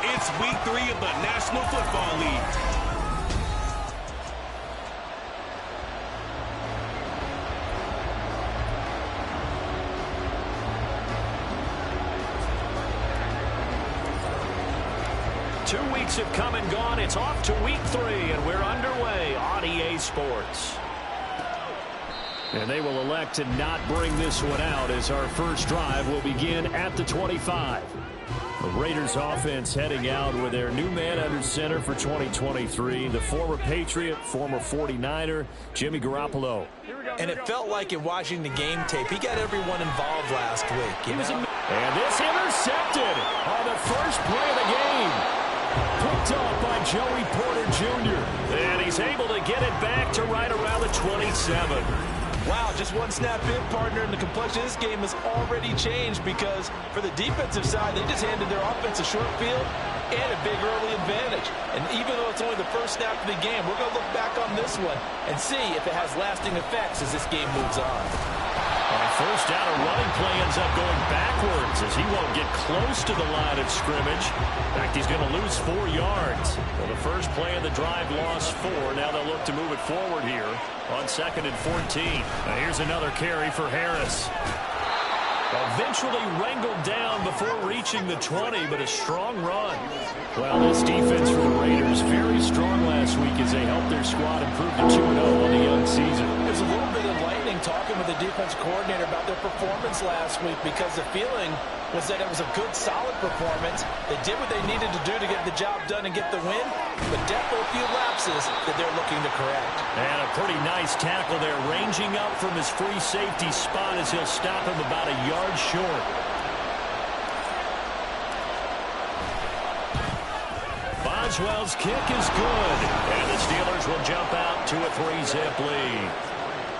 It's week 3 of the National Football League. Two weeks have come and gone. It's off to week 3, and we're underway on EA Sports. And they will elect to not bring this one out as our first drive will begin at the 25. The Raiders offense heading out with their new man under center for 2023, the former Patriot, former 49er, Jimmy Garoppolo. And it felt like in watching the game tape, he got everyone involved last week. And this intercepted on the first play of the game. Picked off by Joey Porter Jr. And he's able to get it back to right around the 27. Wow, just one snap in, partner, and the complexion of this game has already changed because for the defensive side, they just handed their offense a short field and a big early advantage. And even though it's only the first snap of the game, we're going to look back on this one and see if it has lasting effects as this game moves on. On first down, a running play ends up going backwards as he won't get close to the line of scrimmage. In fact, he's going to lose 4 yards. Well, the first play of the drive lost 4. Now they'll look to move it forward here on 2nd and 14. Now here's another carry for Harris. Eventually wrangled down before reaching the 20, but a strong run. Well, this defense for the Raiders, very strong last week as they helped their squad improve to 2-0 on the young season. There's a little bit enlightening talking with the defense coordinator about their performance last week because the feeling was that it was a good, solid performance. They did what they needed to do to get the job done and get the win, but definitely a few lapses that they're looking to correct. And a pretty nice tackle there, ranging up from his free safety spot as he'll stop him about a yard short. Boswell's kick is good, and the Steelers will jump out to a 3-zip lead.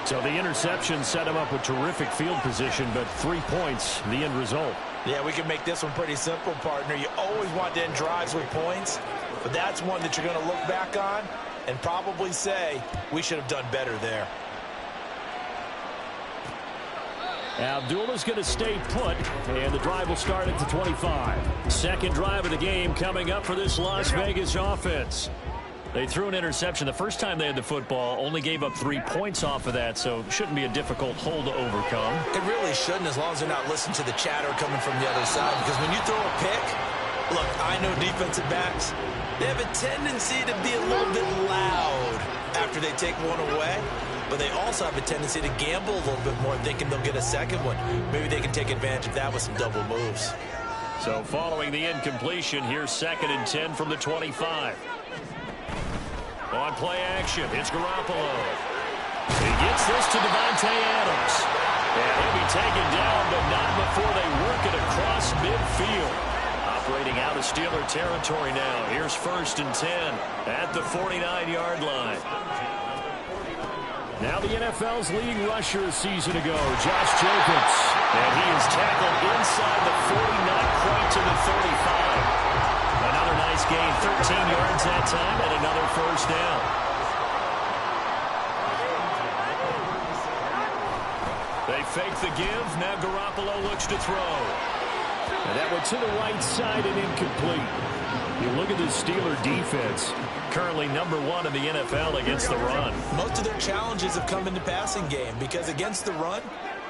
So the interception set him up with terrific field position, but 3 points, the end result. Yeah, we can make this one pretty simple, partner. You always want to end drives with points, but that's one that you're going to look back on and probably say, we should have done better there. Abdullah's going to stay put, and the drive will start at the 25. Second drive of the game coming up for this Las Vegas offense. They threw an interception the first time they had the football, only gave up 3 points off of that, so shouldn't be a difficult hole to overcome. It really shouldn't, as long as they're not listening to the chatter coming from the other side, because when you throw a pick, look, I know defensive backs, they have a tendency to be a little bit loud after they take one away, but they also have a tendency to gamble a little bit more, thinking they'll get a second one. Maybe they can take advantage of that with some double moves. So following the incompletion, here's 2nd and 10 from the 25. On play action, it's Garoppolo. He gets this to Davante Adams. And he'll be taken down, but not before they work it across midfield. Operating out of Steeler territory now. Here's 1st and 10 at the 49-yard line. Now the NFL's leading rusher a season ago, Josh Jacobs. And he is tackled inside the 40, not quite to the 35. Another nice gain, 13 yards that time, and another first down. They fake the give. Now Garoppolo looks to throw. And that went to the right side and incomplete. You look at the Steeler defense, currently #1 in the NFL against the run. Most of their challenges have come in the passing game because against the run,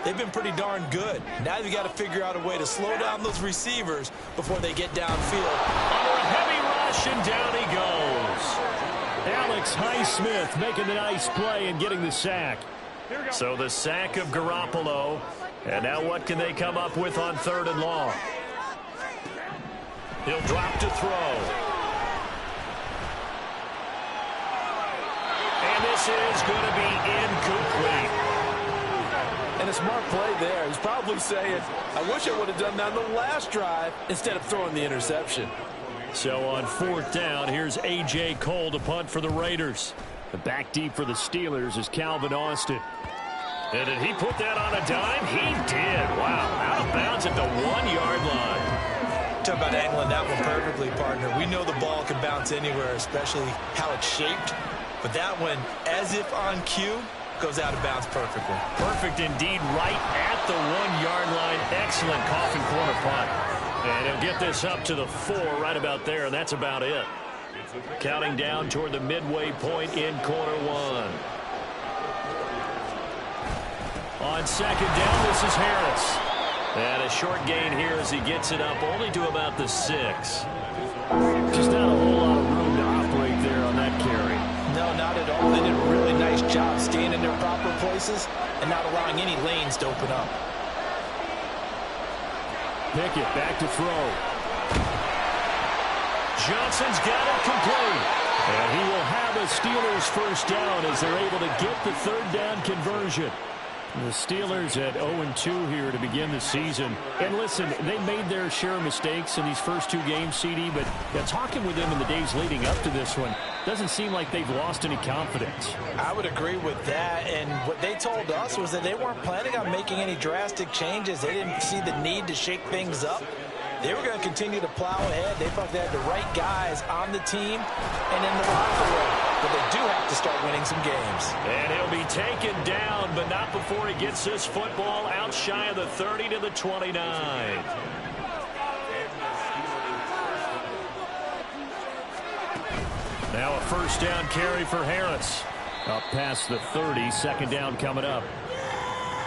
they've been pretty darn good. Now they've got to figure out a way to slow down those receivers before they get downfield. Under a heavy rush, and down he goes. Alex Highsmith making the nice play and getting the sack. So the sack of Garoppolo. And now what can they come up with on 3rd and long? He'll drop to throw. And this is going to be incomplete. And a smart play there. He's probably saying, I wish I would have done that on the last drive instead of throwing the interception. So on 4th down, here's A.J. Cole to punt for the Raiders. The back deep for the Steelers is Calvin Austin. And did he put that on a dime? He did. Wow. Out of bounds at the 1-yard line. Talk about angling that one perfectly, partner. We know the ball can bounce anywhere, especially how it's shaped. But that one, as if on cue, goes out of bounds perfectly. Perfect indeed, right at the 1-yard line. Excellent coffin corner punt. And he'll get this up to the 4 right about there, and that's about it. Counting down toward the midway point in quarter 1. On 2nd down, this is Harris. And a short gain here as he gets it up only to about the 6. Just not a whole lot of room to operate there on that carry. No, not at all. They did a really nice job staying in their proper places and not allowing any lanes to open up. Pickett back to throw. Johnson's got it complete. And he will have a Steelers first down as they're able to get the 3rd down conversion. The Steelers at 0-2 here to begin the season. And listen, they made their share of mistakes in these first 2 games, CD, but talking with them in the days leading up to this one, doesn't seem like they've lost any confidence. I would agree with that, and what they told us was that they weren't planning on making any drastic changes. They didn't see the need to shake things up. They were going to continue to plow ahead. They thought they had the right guys on the team and in the locker room. But they do have to start winning some games. And he'll be taken down, but not before he gets this football out shy of the 30 to the 29. Now a first down carry for Harris. Up past the 30, 2nd down coming up.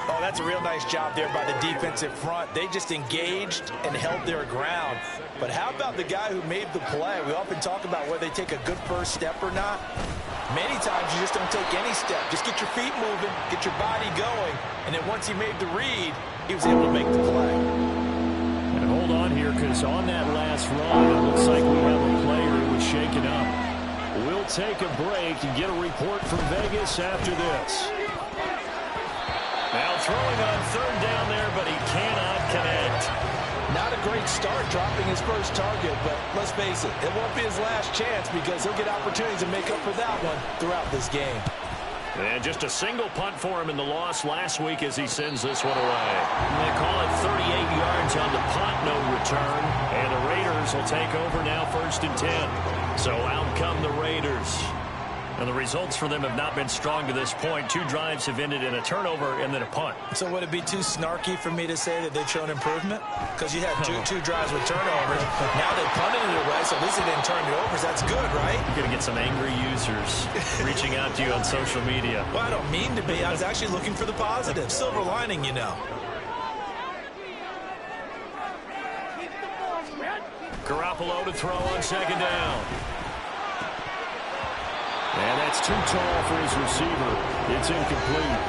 Oh, that's a real nice job there by the defensive front. They just engaged and held their ground. But how about the guy who made the play? We often talk about whether they take a good first step or not. Many times you just don't take any step. Just get your feet moving, get your body going, and then once he made the read, he was able to make the play. And hold on here, because on that last run, it looks like we have a player who was shaken up. We'll take a break and get a report from Vegas after this. Now throwing on 3rd down there, but he cannot connect. Not a great start dropping his first target, but let's face it, it won't be his last chance because he'll get opportunities to make up for that one throughout this game. And just a single punt for him in the loss last week as he sends this one away. They call it 38 yards on the punt, no return. And the Raiders will take over now 1st and 10. So out come the Raiders. And the results for them have not been strong to this point. 2 drives have ended in a turnover and then a punt. So would it be too snarky for me to say that they've shown improvement? Because you had two drives with turnovers. Now they punted it away, so at least they didn't turn it over. So that's good, right? You're going to get some angry users reaching out to you on social media. Well, I don't mean to be. I was actually looking for the positive. Silver lining, you know. Garoppolo to throw on 2nd down. And that's too tall for his receiver. It's incomplete.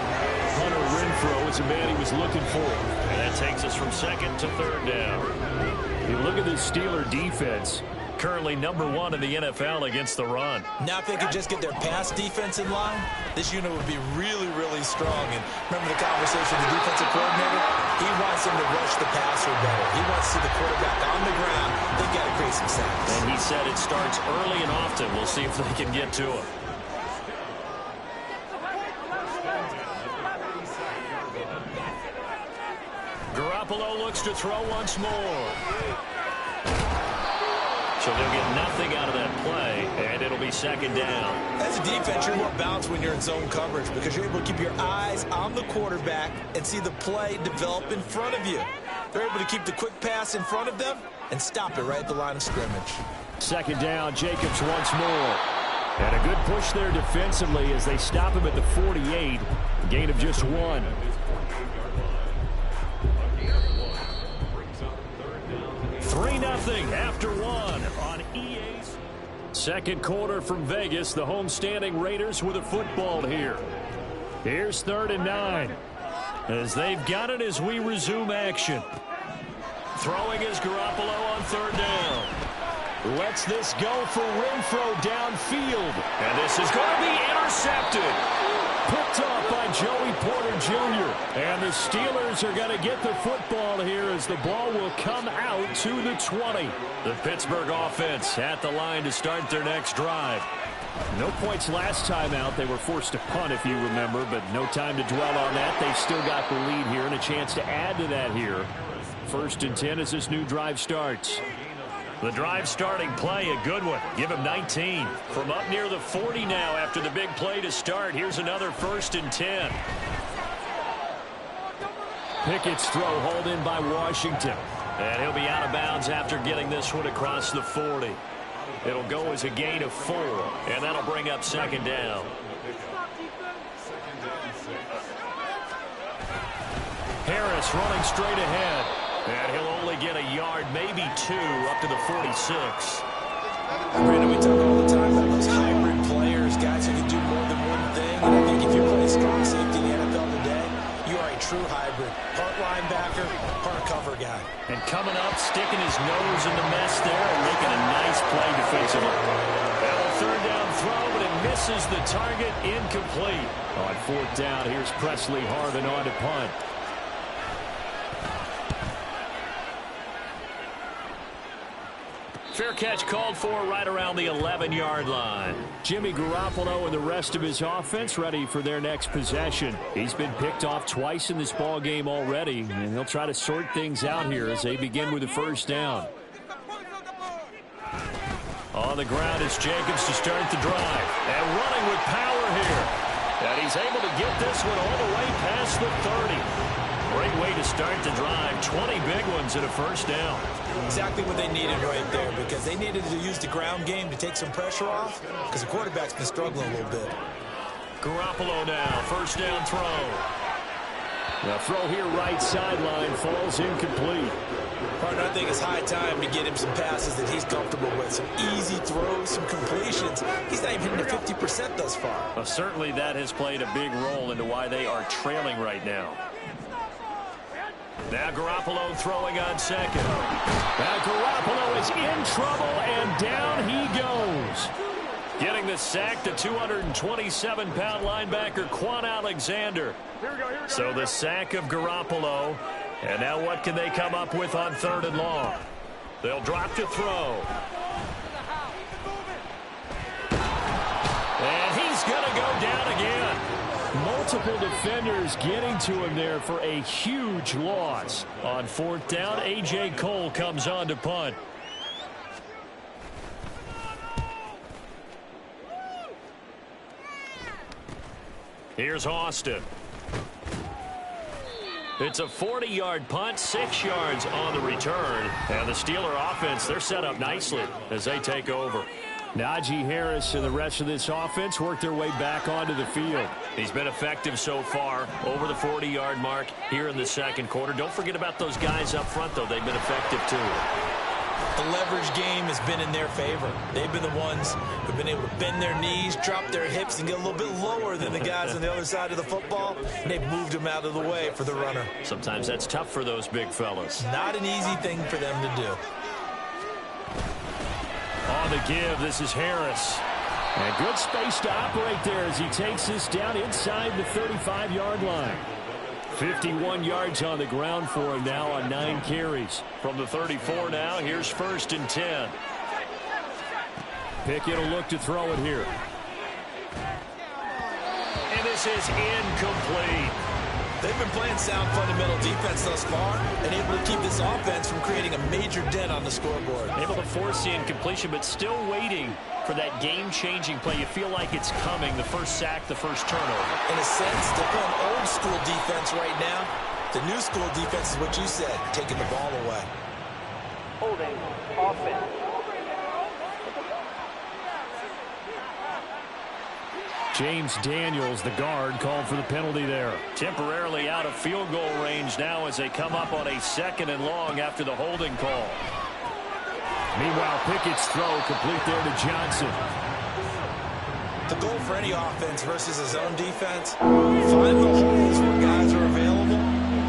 Hunter Renfrow is the man he was looking for. And that takes us from 2nd to 3rd down. You look at this Steeler defense. Currently number 1 in the NFL against the run. Now if they could just get their pass defense in line, this unit would be really, really strong. And remember the conversation with the defensive coordinator? He wants them to rush the passer better. He wants to see the quarterback on the ground. They've got to create some sacks. And he said it starts early and often. We'll see if they can get to him. Garoppolo looks to throw once more. So they'll get nothing out of that play, and it'll be 2nd down. As a defense, you're more balanced when you're in zone coverage because you're able to keep your eyes on the quarterback and see the play develop in front of you. They're able to keep the quick pass in front of them and stop it right at the line of scrimmage. 2nd down, Jacobs once more. And a good push there defensively as they stop him at the 48. A gain of just 1. Nothing after 1 on EA's. 2nd quarter from Vegas. The homestanding Raiders with a football here. Here's 3rd and 9. As they've got it as we resume action. Throwing is Garoppolo on 3rd down. Lets this go for Renfrow downfield. And this is going to be intercepted. Put Picked off by Joey Porter Jr. And the Steelers are going to get the football here as the ball will come out to the 20. The Pittsburgh offense at the line to start their next drive. No points last time out. They were forced to punt, if you remember, but no time to dwell on that. They've still got the lead here and a chance to add to that here. 1st and 10 as this new drive starts. The drive starting play, a good one. Give him 19. From up near the 40 now after the big play to start. Here's another 1st and 10. Pickett's throw hauled in by Washington. And he'll be out of bounds after getting this one across the 40. It'll go as a gain of 4, and that'll bring up 2nd down. Harris running straight ahead. And he'll only get a yard, maybe 2, up to the 46. Brandon, we talk all the time about those hybrid players, guys who can do more than one thing. And I think if you play strong safety in the NFL today, you are a true hybrid. Part linebacker, part cover guy. And coming up, sticking his nose in the mess there and making a nice play defensively. Now a 3rd down throw, but it misses the target, incomplete. On 4th down, here's Presley Harvin on to punt. Fair catch called for right around the 11-yard line. Jimmy Garoppolo and the rest of his offense ready for their next possession. He's been picked off twice in this ball game already, and he'll try to sort things out here as they begin with the 1st down. On the ground is Jacobs to start the drive. And running with power here. And he's able to get this one all the way past the 30. Great way to start the drive. 20 big ones and a 1st down. Exactly what they needed right there, because they needed to use the ground game to take some pressure off, because the quarterback's been struggling a little bit. Garoppolo now, 1st down throw. The throw here right sideline falls incomplete. Partner, I think it's high time to get him some passes that he's comfortable with. Some easy throws, some completions. He's not even hitting the 50% thus far. Well, certainly that has played a big role into why they are trailing right now. Now Garoppolo throwing on 2nd. Now Garoppolo is in trouble, and down he goes. Getting the sack, the 227-pound linebacker Quan Alexander. So the sack of Garoppolo. And now what can they come up with on 3rd and long? They'll drop to throw. And he's going to go down again. Multiple defenders getting to him there for a huge loss. On 4th down, A.J. Cole comes on to punt. Here's Austin. It's a 40-yard punt, 6 yards on the return. And the Steeler offense, they're set up nicely as they take over. Najee Harris and the rest of this offense work their way back onto the field. He's been effective so far, over the 40-yard mark here in the 2nd quarter. Don't forget about those guys up front, though. They've been effective, too. The leverage game has been in their favor. They've been the ones who've been able to bend their knees, drop their hips, and get a little bit lower than the guys on the other side of the football. And they've moved them out of the way for the runner. Sometimes that's tough for those big fellas. Not an easy thing for them to do. On the give, this is Harris. And good space to operate there as he takes this down inside the 35-yard line. 51 yards on the ground for him now on 9 carries. From the 34 now, here's 1st and 10. Pickett will look to throw it here. And this is incomplete. They've been playing sound fundamental defense thus far and able to keep this offense from creating a major dent on the scoreboard. Able to force the incompletion, but still waiting for that game-changing play. You feel like it's coming, the first sack, the first turnover. In a sense, they're playing old-school defense right now. The new school defense is what you said, taking the ball away. Holding offense. James Daniels, the guard, called for the penalty there. Temporarily out of field goal range now as they come up on a 2nd and long after the holding call. Meanwhile, Pickett's throw complete there to Johnson. The goal for any offense versus a zone defense, find the holes where guys are available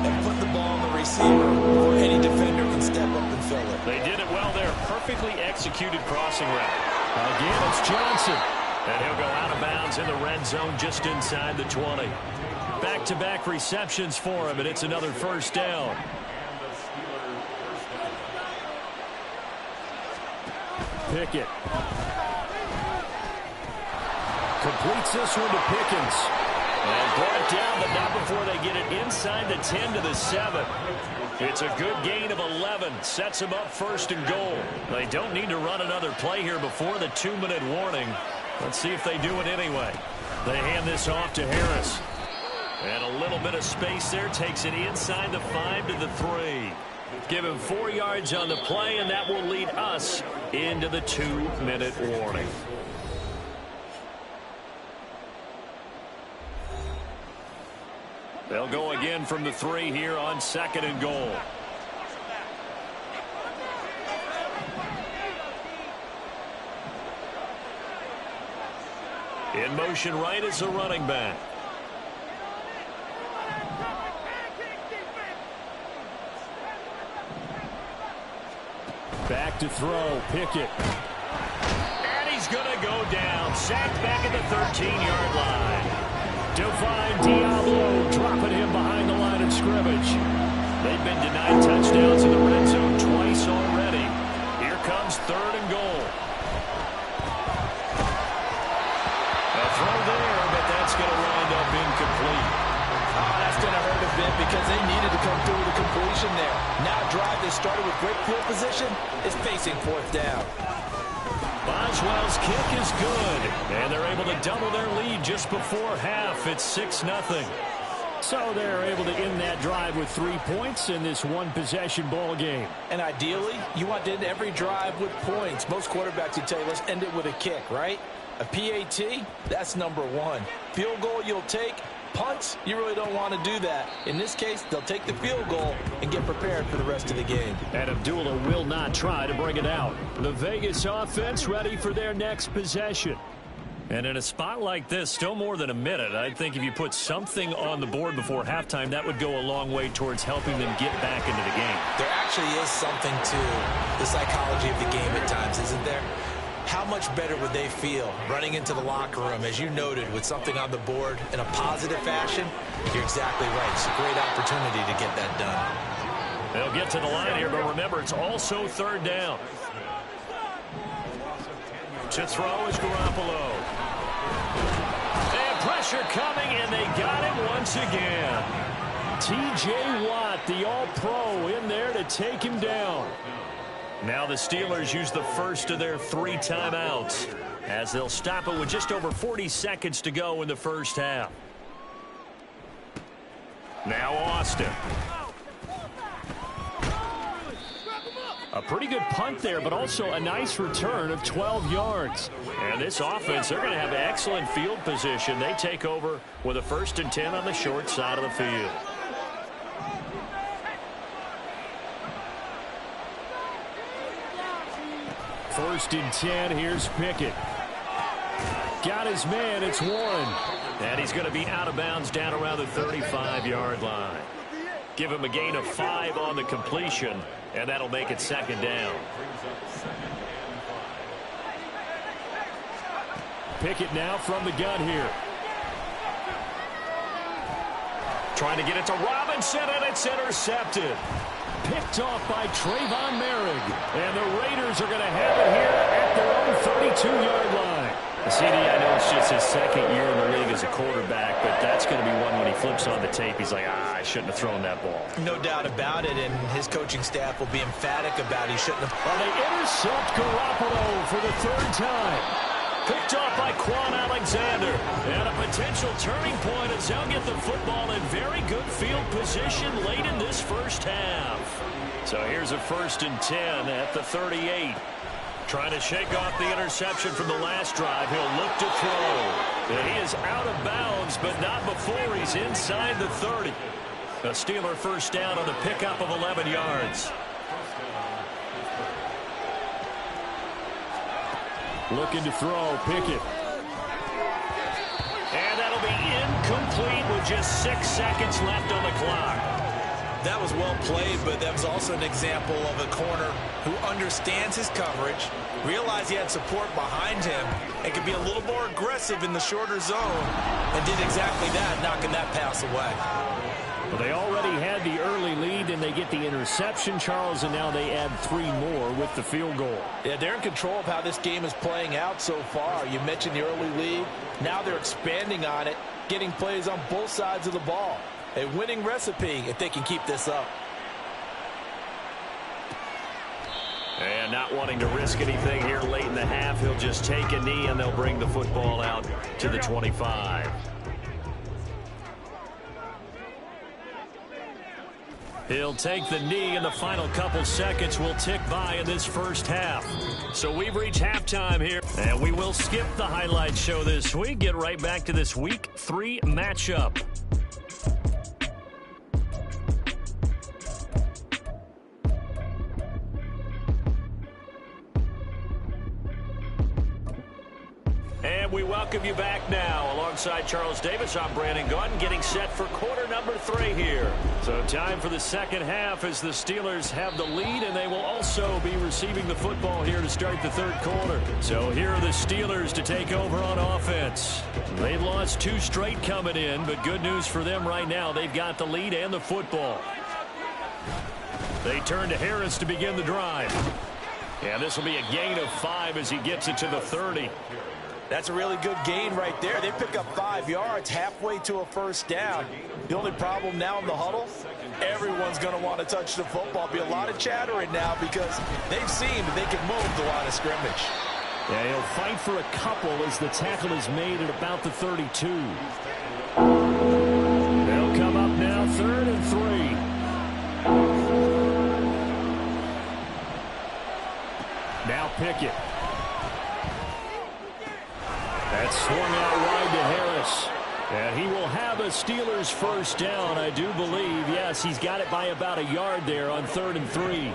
and put the ball on the receiver where any defender can step up and fill it. They did it well there. Perfectly executed crossing route. Again, it's Johnson. And he'll go out of bounds in the red zone just inside the 20. Back-to-back receptions for him, and it's another first down. Pickett. Completes this one to Pickens. And brought down, but not before they get it inside the 10 to the 7. It's a good gain of 11. Sets them up first and goal. They don't need to run another play here before the 2-minute warning. Let's see if they do it anyway. They hand this off to Harris. And a little bit of space there. Takes it inside the 5 to the 3. Give him 4 yards on the play, and that will lead us into the 2-minute warning. They'll go again from the 3 here on 2nd and goal. In motion right is a running back. Back to throw, Pickett. And he's going to go down. Sacked back at the 13-yard line. Divine Diablo dropping him behind the line of scrimmage. They've been denied touchdowns in the red zone twice already. Here comes 3rd and goal. A throw there, but that's going to wind up incomplete. Oh, that's going to hurt a bit because they needed to come through with a completion there. Now a drive that started with great field position is facing 4th down. Boswell's kick is good, and they're able to double their lead just before half. It's 6-0. So they're able to end that drive with 3 points in this one-possession ball game. And ideally, you want to end every drive with points. Most quarterbacks would tell you, let's end it with a kick, right? A PAT, that's number 1. Field goal you'll take. Punts, you really don't want to do that. In this case, they'll take the field goal and get prepared for the rest of the game. And Abdullah will not try to bring it out. The Vegas offense ready for their next possession. And in a spot like this, still more than a minute, I think if you put something on the board before halftime, that would go a long way towards helping them get back into the game. There actually is something to the psychology of the game at times, isn't there? How much better would they feel running into the locker room, as you noted, with something on the board in a positive fashion? You're exactly right. It's a great opportunity to get that done. They'll get to the line here, but remember, it's also 3rd down. To throw is Garoppolo. And pressure coming, and they got him once again. T.J. Watt, the All-Pro, in there to take him down. Now the Steelers use the first of their 3 timeouts as they'll stop it with just over 40 seconds to go in the first half. Now Austin. A pretty good punt there, but also a nice return of 12 yards. And this offense, they're going to have excellent field position. They take over with a 1st and 10 on the short side of the field. First and 10, here's Pickett. Got his man, it's Warren. And he's going to be out of bounds down around the 35-yard line. Give him a gain of 5 on the completion, and that'll make it 2nd down. Pickett now from the gun here. Trying to get it to Robinson, and it's intercepted. Picked off by Trayvon Merrick. And the Raiders are going to have it here at their own 32-yard line. CD, I know it's just his 2nd year in the league as a quarterback, but that's going to be one when he flips on the tape. He's like, I shouldn't have thrown that ball. No doubt about it, and his coaching staff will be emphatic about he shouldn't have. Well, they intercept Garoppolo for the 3rd time. Picked off by Quan Alexander. And a potential turning point as they'll get the football in very good field position late in this first half. So here's a 1st and 10 at the 38. Trying to shake off the interception from the last drive. He'll look to throw. And he is out of bounds, but not before he's inside the 30. A Steeler 1st down on the pickup of 11 yards. Looking to throw, Pickett. And that'll be incomplete with just 6 seconds left on the clock. That was well played, but that was also an example of a corner who understands his coverage, realized he had support behind him, and could be a little more aggressive in the shorter zone, and did exactly that, knocking that pass away. Well, they already had the early lead, and they get the interception, Charles, and now they add 3 more with the field goal. Yeah, they're in control of how this game is playing out so far. You mentioned the early lead. Now they're expanding on it, getting plays on both sides of the ball. A winning recipe if they can keep this up. And not wanting to risk anything here late in the half, he'll just take a knee, and they'll bring the football out to the 25. He'll take the knee, and the final couple seconds will tick by in this first half. So we've reached halftime here, and we will skip the highlight show this week. Get right back to this Week 3 matchup. And we welcome you back now. Alongside Charles Davis, I'm Brandon Gaudin, getting set for quarter number 3 here. So time for the second half as the Steelers have the lead, and they will also be receiving the football here to start the third quarter. So here are the Steelers to take over on offense. They've lost 2 straight coming in, but good news for them right now. They've got the lead and the football. They turn to Harris to begin the drive. And this will be a gain of 5 as he gets it to the 30. That's a really good gain right there. They pick up 5 yards halfway to a first down. The only problem now in the huddle, everyone's going to want to touch the football. Be a lot of chattering now because they've seen that they can move the line of scrimmage. Yeah, he'll fight for a couple as the tackle is made at about the 32. They'll come up now, 3rd and 3. Now Pickett. That's swung out wide to Harris. And he will have a Steelers first down, I do believe. Yes, he's got it by about a yard there on 3rd and 3.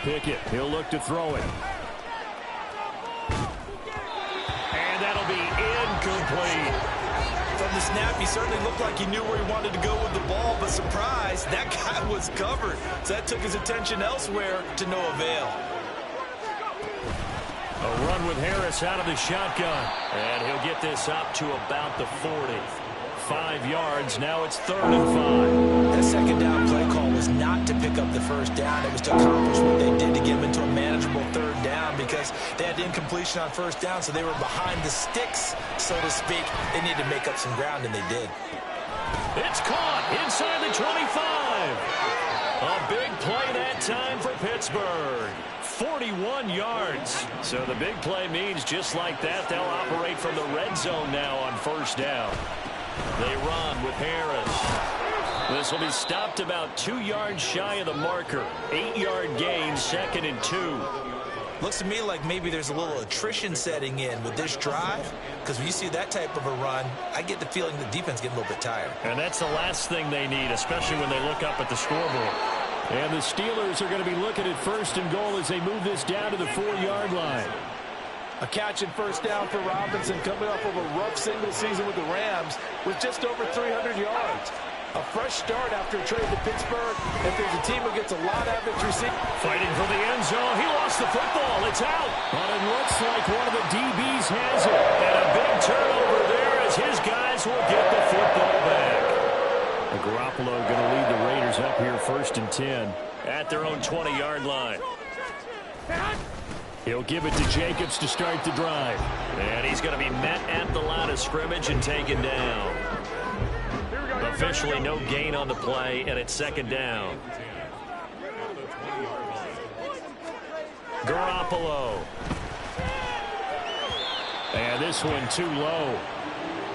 Pickett, he'll look to throw it. And that'll be incomplete. From the snap, he certainly looked like he knew where he wanted to go with the ball, but surprise, that guy was covered. So that took his attention elsewhere to no avail. A run with Harris out of the shotgun. And he'll get this up to about the 40. 5 yards. Now it's 3rd and 5. That second down play call was not to pick up the first down. It was to accomplish what they did to get them into a manageable 3rd down because they had incompletion on first down, so they were behind the sticks, so to speak. They needed to make up some ground, and they did. It's caught inside the 25. A big play that time for Pittsburgh. 41 yards. So the big play means just like that, they'll operate from the red zone now on first down. They run with Harris. This will be stopped about 2 yards shy of the marker. 8-yard gain, 2nd and 2. Looks to me like maybe there's a little attrition setting in with this drive, because when you see that type of a run, I get the feeling the defense getting a little bit tired. And that's the last thing they need, especially when they look up at the scoreboard. And the Steelers are going to be looking at 1st and goal as they move this down to the 4-yard line. A catch and first down for Robinson, coming off of a rough single season with the Rams with just over 300 yards. A fresh start after a trade to Pittsburgh. If there's a team who gets a lot out of its receiving. Fighting for the end zone. He lost the football. It's out. But it looks like one of the DBs has it. And a big turnover there as his guys will get the football back. Garoppolo going to lead the Raiders up here 1st and 10 at their own 20-yard line. He'll give it to Jacobs to start the drive. And he's going to be met at the line of scrimmage and taken down. Officially no gain on the play, and it's 2nd down. Garoppolo. And this one too low.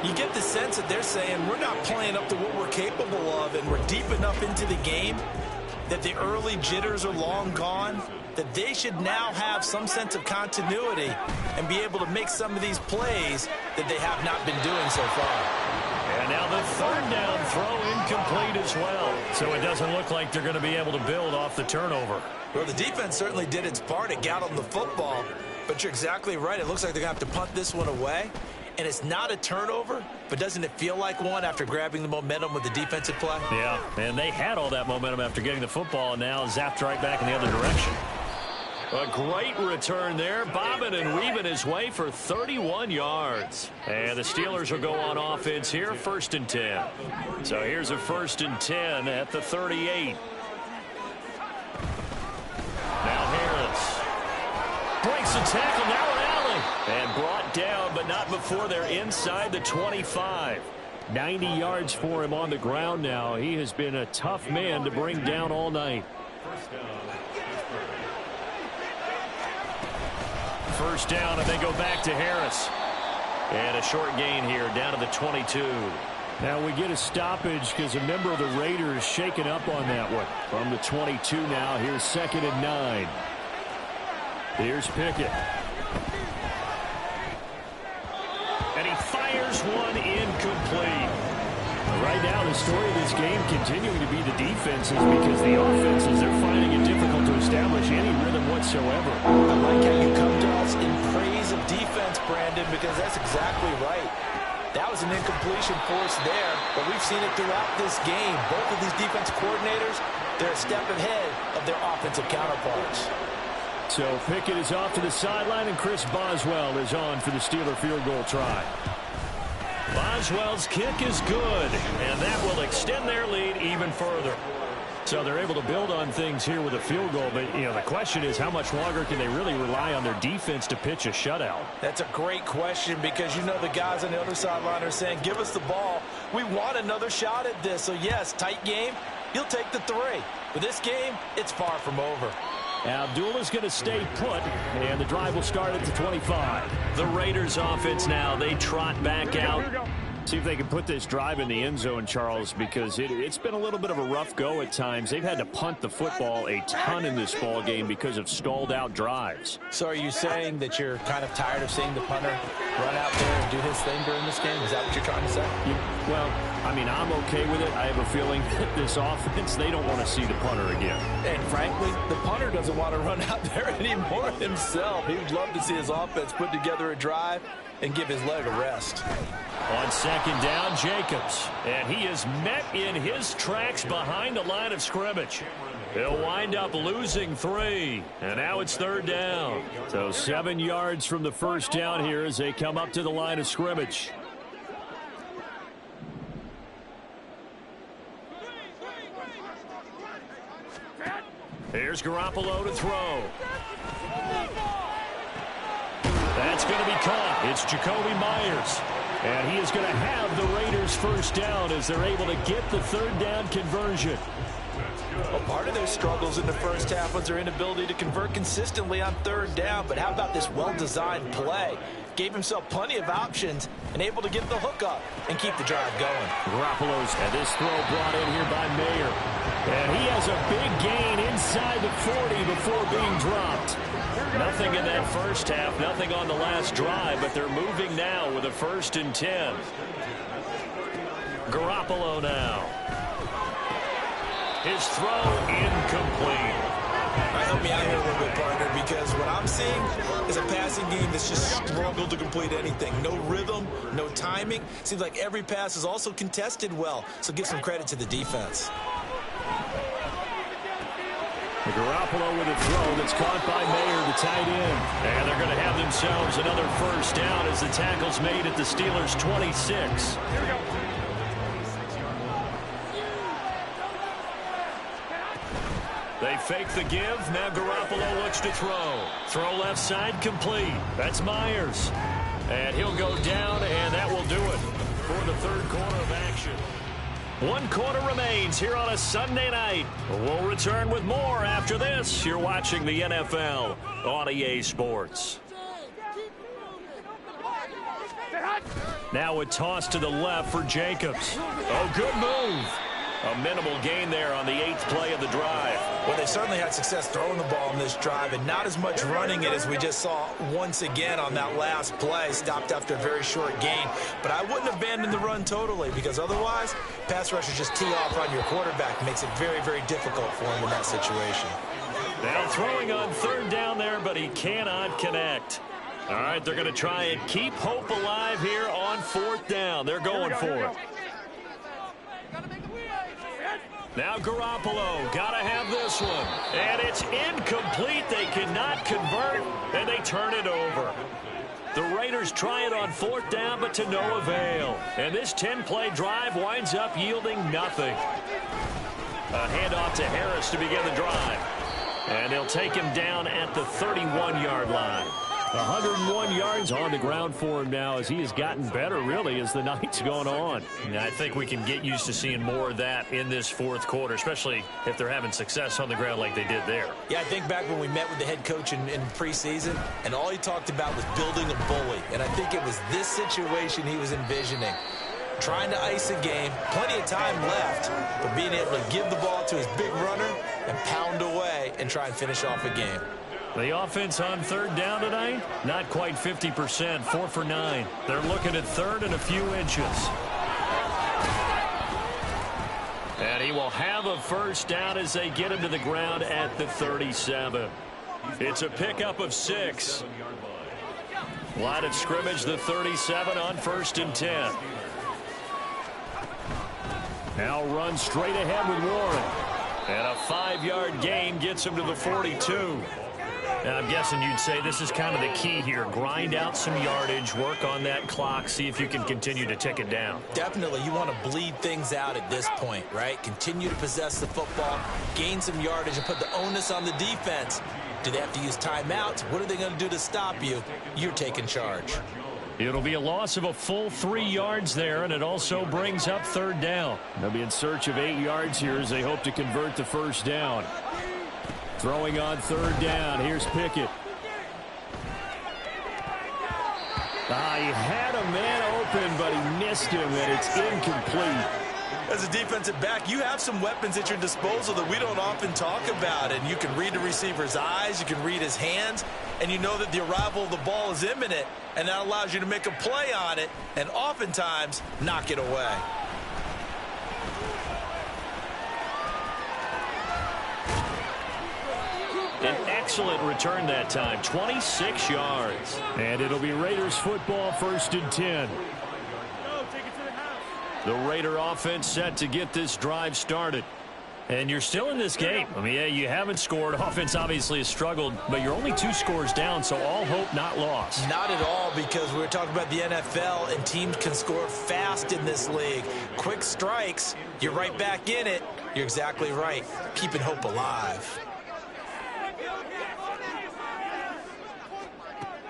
You get the sense that they're saying we're not playing up to what we're capable of, and we're deep enough into the game that the early jitters are long gone, that they should now have some sense of continuity and be able to make some of these plays that they have not been doing so far. And now the 3rd down throw incomplete as well. So it doesn't look like they're going to be able to build off the turnover. Well, the defense certainly did its part. It got on the football. But you're exactly right. It looks like they're going to have to punt this one away. and it's not a turnover, but doesn't it feel like one after grabbing the momentum with the defensive play? Yeah, and they had all that momentum after getting the football, and now zapped right back in the other direction. A great return there, bobbing and weaving his way for 31 yards. And the Steelers will go on offense here, 1st and 10. So here's a 1st and 10 at the 38. Now Harris breaks the tackle, now Allen, and brought down, but not before they're inside the 25. 90 yards for him on the ground now. He has been a tough man to bring down all night. First down, and they go back to Harris. And a short gain here, down to the 22. Now we get a stoppage because a member of the Raiders shaken up on that one. From the 22 now, here's 2nd and 9. Here's Pickett. And he fires one incomplete. Right now, the story of this game continuing to be the defenses, because the offenses, they're finding it difficult to establish any rhythm whatsoever. I like how you come to us in praise of defense, Brandon, because that's exactly right. That was an incompletion forced there, but we've seen it throughout this game. Both of these defense coordinators, they're a step ahead of their offensive counterparts. So Pickett is off to the sideline, and Chris Boswell is on for the Steeler field goal try. Boswell's kick is good, and that will extend their lead even further. So they're able to build on things here with a field goal, but the question is, how much longer can they really rely on their defense to pitch a shutout? That's a great question, because the guys on the other sideline are saying, give us the ball. We want another shot at this. So yes, tight game, you'll take the 3. But this game, it's far from over. Abdullah's going to stay put, and the drive will start at the 25. The Raiders offense now, they trot back out. See if they can put this drive in the end zone, Charles, because it's been a little bit of a rough go at times. They've had to punt the football a ton in this ball game because of stalled out drives. So are you saying that you're kind of tired of seeing the punter run out there and do his thing during this game? Is that what you're trying to say? Well, I'm okay with it. I have a feeling that this offense, they don't want to see the punter again. And frankly, the punter doesn't want to run out there anymore himself. He would love to see his offense put together a drive and give his leg a rest. On 2nd down, Jacobs. And he is met in his tracks behind the line of scrimmage. He'll wind up losing 3. And now it's 3rd down. So 7 yards from the first down here as they come up to the line of scrimmage. Here's Garoppolo to throw. That's going to be caught. It's Jacoby Myers. And he is going to have the Raiders first down as they're able to get the 3rd down conversion. Well, part of their struggles in the first half was their inability to convert consistently on 3rd down. But how about this well-designed play? Gave himself plenty of options and able to get the hook up and keep the drive going. Garoppolo's had this throw brought in here by Mayer. And he has a big gain inside the 40 before being dropped. Nothing in that first half, nothing on the last drive, but they're moving now with a 1st and 10. Garoppolo now. His throw incomplete. Help me out here a little bit, partner, because what I'm seeing is a passing game that's just struggled to complete anything. No rhythm, no timing. Seems like every pass is also contested well, so give some credit to the defense. Garoppolo with a throw that's caught by Mayer, the tight end. And they're going to have themselves another first down as the tackle's made at the Steelers' 26. Here we go. They fake the give. Now Garoppolo looks to throw. Throw left side complete. That's Myers. And he'll go down, and that will do it for the 3rd quarter of action. 1 quarter remains here on a Sunday night. We'll return with more after this. You're watching the NFL on EA Sports. Now a toss to the left for Jacobs. Oh, good move. A minimal gain there on the 8th play of the drive. Well, they certainly had success throwing the ball in this drive, and not as much running it as we just saw once again on that last play. Stopped after a very short gain. But I wouldn't abandon the run totally, because otherwise, pass rushers just tee off on your quarterback. Makes it very, very difficult for him in that situation. Now throwing on 3rd down there, but he cannot connect. All right, they're going to try and keep hope alive here on 4th down. They're going for it. Now Garoppolo, got to have this one. And it's incomplete. They cannot convert, and they turn it over. The Raiders try it on 4th down, but to no avail. And this 10-play drive winds up yielding nothing. A handoff to Harris to begin the drive. And they'll take him down at the 31-yard line. 101 yards on the ground for him now as he has gotten better, really, as the night's gone on. Yeah, I think we can get used to seeing more of that in this 4th quarter, especially if they're having success on the ground like they did there. Yeah, I think back when we met with the head coach in preseason, and all he talked about was building a bully. And I think it was this situation he was envisioning. Trying to ice a game, plenty of time left, but being able to give the ball to his big runner and pound away and try and finish off a game. The offense on 3rd down tonight, not quite 50%, 4 for 9. They're looking at 3rd and a few inches. And he will have a 1st down as they get him to the ground at the 37. It's a pickup of 6. Line of scrimmage, the 37 on 1st and 10. Now run straight ahead with Warren. And a 5-yard gain gets him to the 42. Now, I'm guessing you'd say this is kind of the key here. Grind out some yardage, work on that clock, see if you can continue to tick it down. Definitely, you want to bleed things out at this point, right? Continue to possess the football, gain some yardage, and put the onus on the defense. Do they have to use timeouts? What are they going to do to stop you? You're taking charge. It'll be a loss of a full 3 yards there, and it also brings up 3rd down. They'll be in search of 8 yards here as they hope to convert the 1st down. Throwing on 3rd down. Here's Pickett. He had a man open, but he missed him, and it's incomplete. As a defensive back, you have some weapons at your disposal that we don't often talk about. And you can read the receiver's eyes, you can read his hands, and you know that the arrival of the ball is imminent, and that allows you to make a play on it and oftentimes knock it away. An excellent return that time, 26 yards. And it'll be Raiders football, 1st and 10. The Raider offense set to get this drive started. And you're still in this game. I mean, yeah, you haven't scored. Offense obviously has struggled, but you're only 2 scores down, so all hope not lost. Not at all, because we were talking about the NFL, and teams can score fast in this league. Quick strikes, you're right back in it. You're exactly right. Keeping hope alive.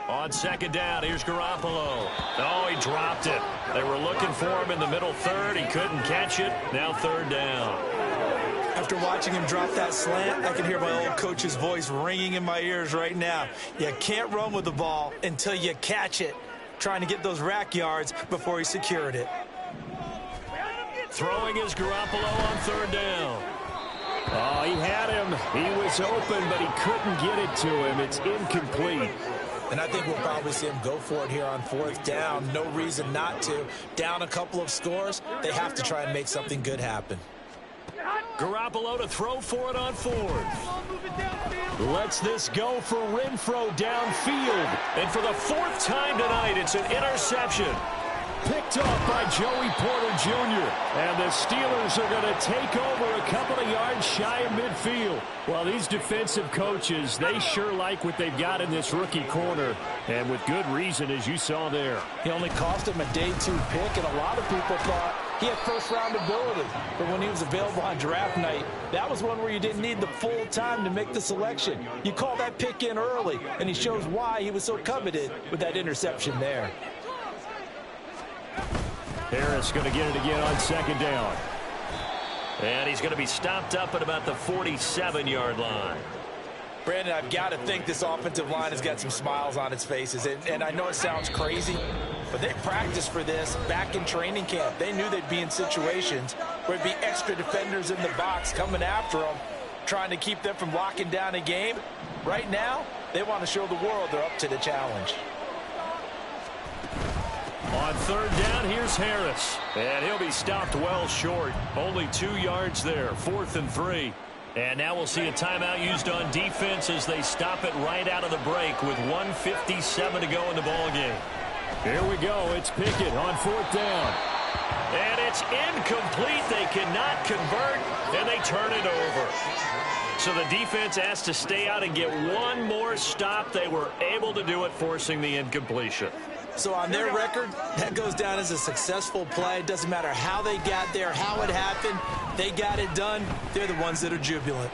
On 2nd down, here's Garoppolo. Oh, he dropped it. They were looking for him in the middle 3rd. He couldn't catch it. Now 3rd down. After watching him drop that slant, I can hear my old coach's voice ringing in my ears right now. You can't run with the ball until you catch it. Trying to get those rack yards before he secured it. Throwing is Garoppolo on 3rd down. Oh, he had him. He was open, but he couldn't get it to him. It's incomplete. And I think we'll probably see him go for it here on 4th down. No reason not to. Down a couple of scores, they have to try and make something good happen. Garoppolo to throw for it on 4th. Lets this go for Renfrow downfield. And for the 4th time tonight, it's an interception. Picked off by Joey Porter Jr. And the Steelers are going to take over a couple of yards shy of midfield. Well, these defensive coaches, they sure like what they've got in this rookie corner. And with good reason, as you saw there. He only cost him a day 2 pick, and a lot of people thought he had 1st-round ability. But when he was available on draft night, that was one where you didn't need the full time to make the selection. You call that pick in early, and he shows why he was so coveted with that interception there. Harris going to get it again on 2nd down. And he's going to be stopped up at about the 47-yard line. Brandon, I've got to think this offensive line has got some smiles on its faces. And I know it sounds crazy, but they practiced for this back in training camp. They knew they'd be in situations where there'd be extra defenders in the box coming after them, trying to keep them from locking down a game. Right now, they want to show the world they're up to the challenge. On 3rd down, here's Harris. And he'll be stopped well short. Only 2 yards there, 4th and 3. And now we'll see a timeout used on defense as they stop it right out of the break with 1:57 to go in the ball game. Here we go. It's Pickett on 4th down. And it's incomplete. They cannot convert, and they turn it over. So the defense has to stay out and get one more stop. They were able to do it, forcing the incompletion. So on their record, that goes down as a successful play. It doesn't matter how they got there, how it happened. They got it done. They're the ones that are jubilant.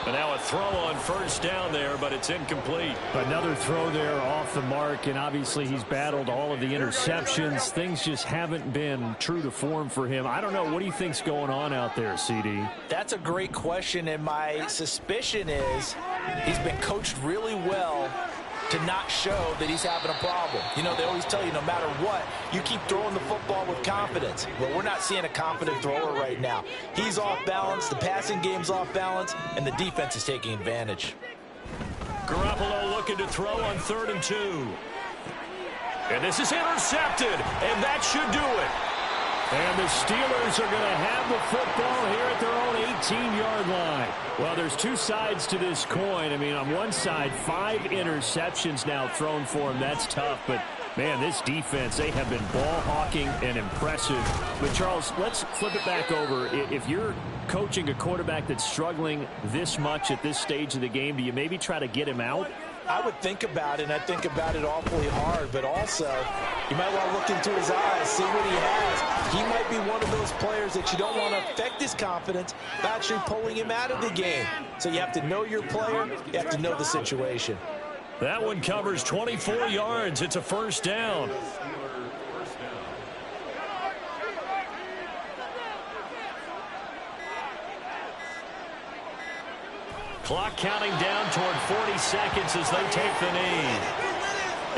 And now a throw on 1st down there, but it's incomplete. Another throw there off the mark, and obviously he's battled all of the interceptions. Things just haven't been true to form for him. I don't know. What do you think's going on out there, CD? That's a great question, and my suspicion is he's been coached really well to not show that he's having a problem. You know, they always tell you no matter what, you keep throwing the football with confidence. Well, we're not seeing a confident thrower right now. He's off balance, the passing game's off balance, and the defense is taking advantage. Garoppolo looking to throw on 3rd and 2. And this is intercepted, and that should do it. And the Steelers are going to have the football here at their own 18-yard line. Well, there's two sides to this coin. I mean, on one side, 5 interceptions now thrown for him. That's tough. But, man, this defense, they have been ball hawking and impressive. But, Charles, let's flip it back over. If you're coaching a quarterback that's struggling this much at this stage of the game, do you maybe try to get him out? I would think about it, and I think about it awfully hard, but also you might want to look into his eyes, see what he has. He might be one of those players that you don't want to affect his confidence by actually pulling him out of the game. So you have to know your player, you have to know the situation. That one covers 24 yards. It's a 1st down. Clock counting down toward 40 seconds as they take the knee.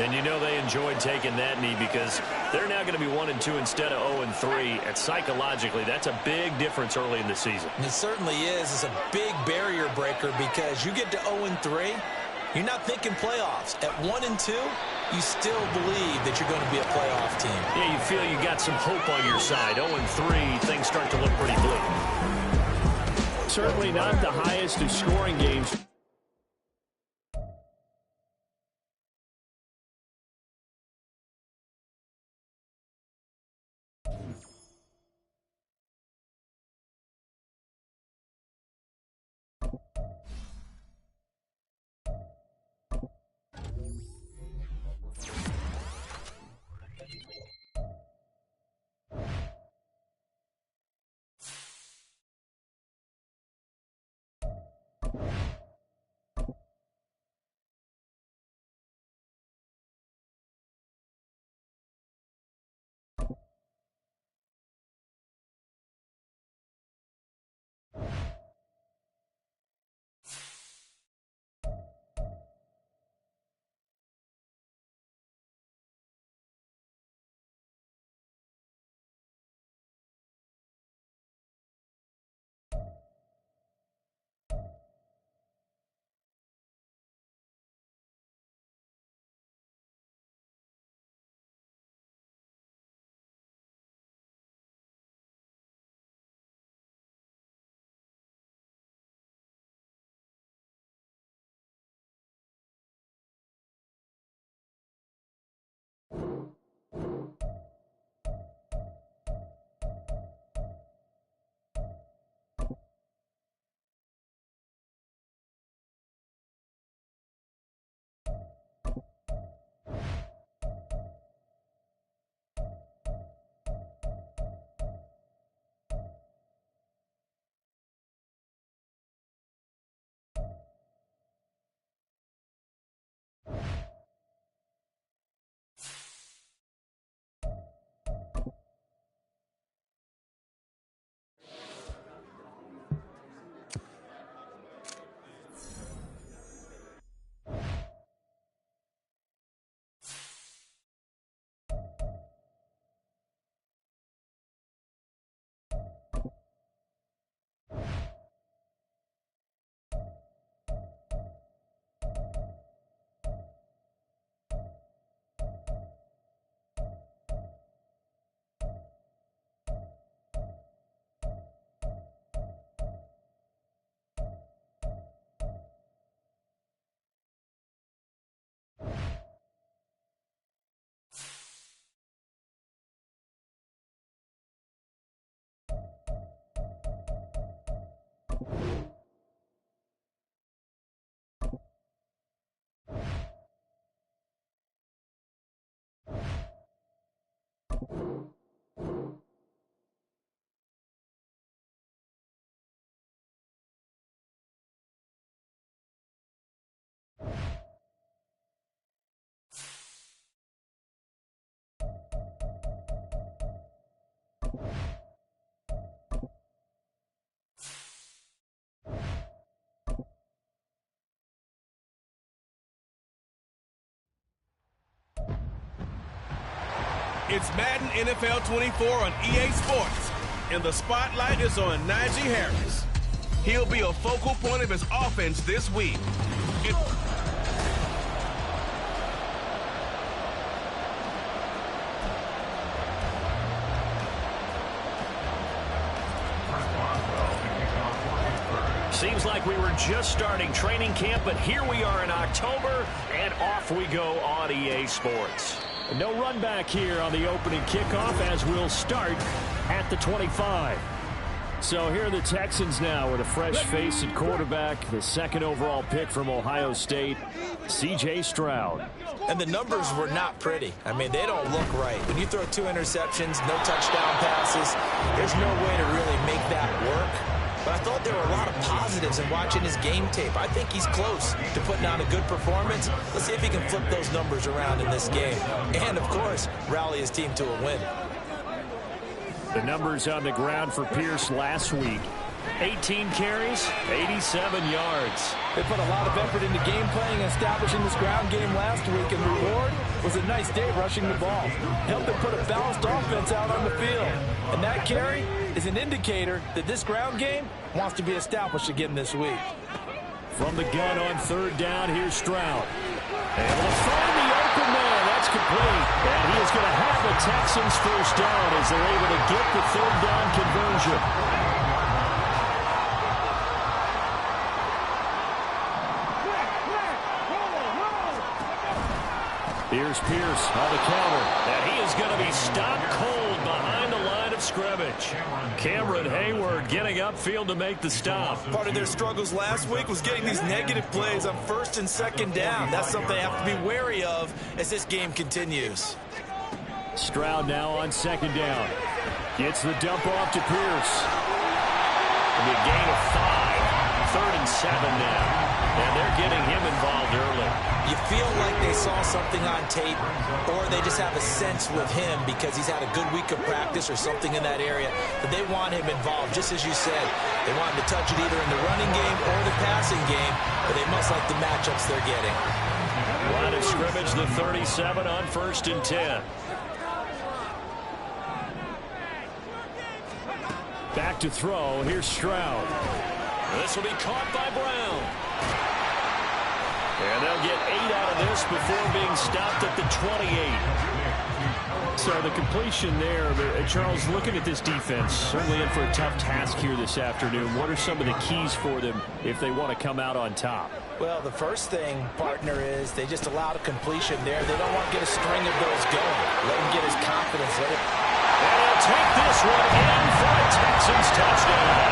And you know they enjoyed taking that knee because they're now going to be 1-2 instead of 0-3. And psychologically, that's a big difference early in the season. And it certainly is. It's a big barrier breaker because you get to 0-3, you're not thinking playoffs. At 1-2, you still believe that you're going to be a playoff team. Yeah, you feel you got some hope on your side. 0-3, things start to look pretty bleak. Certainly not the highest of scoring games. It's Madden NFL 24 on EA Sports, and the spotlight is on Najee Harris. He'll be a focal point of his offense this week. Seems like we were just starting training camp, but here we are in October, and off we go on EA Sports. No run back here on the opening kickoff as we'll start at the 25. So here are the Texans now with a fresh face at quarterback, the second overall pick from Ohio State, C.J. Stroud. And the numbers were not pretty. I mean, they don't look right. When you throw 2 interceptions, no touchdown passes, there's no way to really make that work. But I thought there were a lot of positives in watching his game tape. I think he's close to putting on a good performance. Let's see if he can flip those numbers around in this game. And, of course, rally his team to a win. The numbers on the ground for Pierce last week. 18 carries, 87 yards. They put a lot of effort into game playing and establishing this ground game last week, and the reward was a nice day rushing the ball. Helped them put a balanced offense out on the field. And that carry is an indicator that this ground game wants to be established again this week. From the gun on third down, here's Stroud. Able to find the open man. That's complete. And he is going to have the Texans first down as they're able to get the third down conversion. Here's Pierce on the counter. And he is going to be stopped cold behind the line of scrimmage. Cameron Hayward getting upfield to make the stop. Part of their struggles last week was getting these negative plays on first and second down. That's something they have to be wary of as this game continues. Stroud now on second down. Gets the dump off to Pierce. And a gain of 5. 3rd and 7 now. And they're getting him involved early. You feel like they saw something on tape, or they just have a sense with him because he's had a good week of practice or something in that area, that they want him involved, just as you said. They want him to touch it either in the running game or the passing game, but they must like the matchups they're getting. Line of scrimmage, the 37 on 1st and 10. Back to throw. Here's Stroud. This will be caught by Brown. And they'll get 8 out of this before being stopped at the 28. So the completion there, Charles, looking at this defense, certainly in for a tough task here this afternoon. What are some of the keys for them if they want to come out on top? Well, the first thing, partner, is they just allowed a completion there. They don't want to get a string of those going. Let him get his confidence. And he'll take this one in for a Texans touchdown.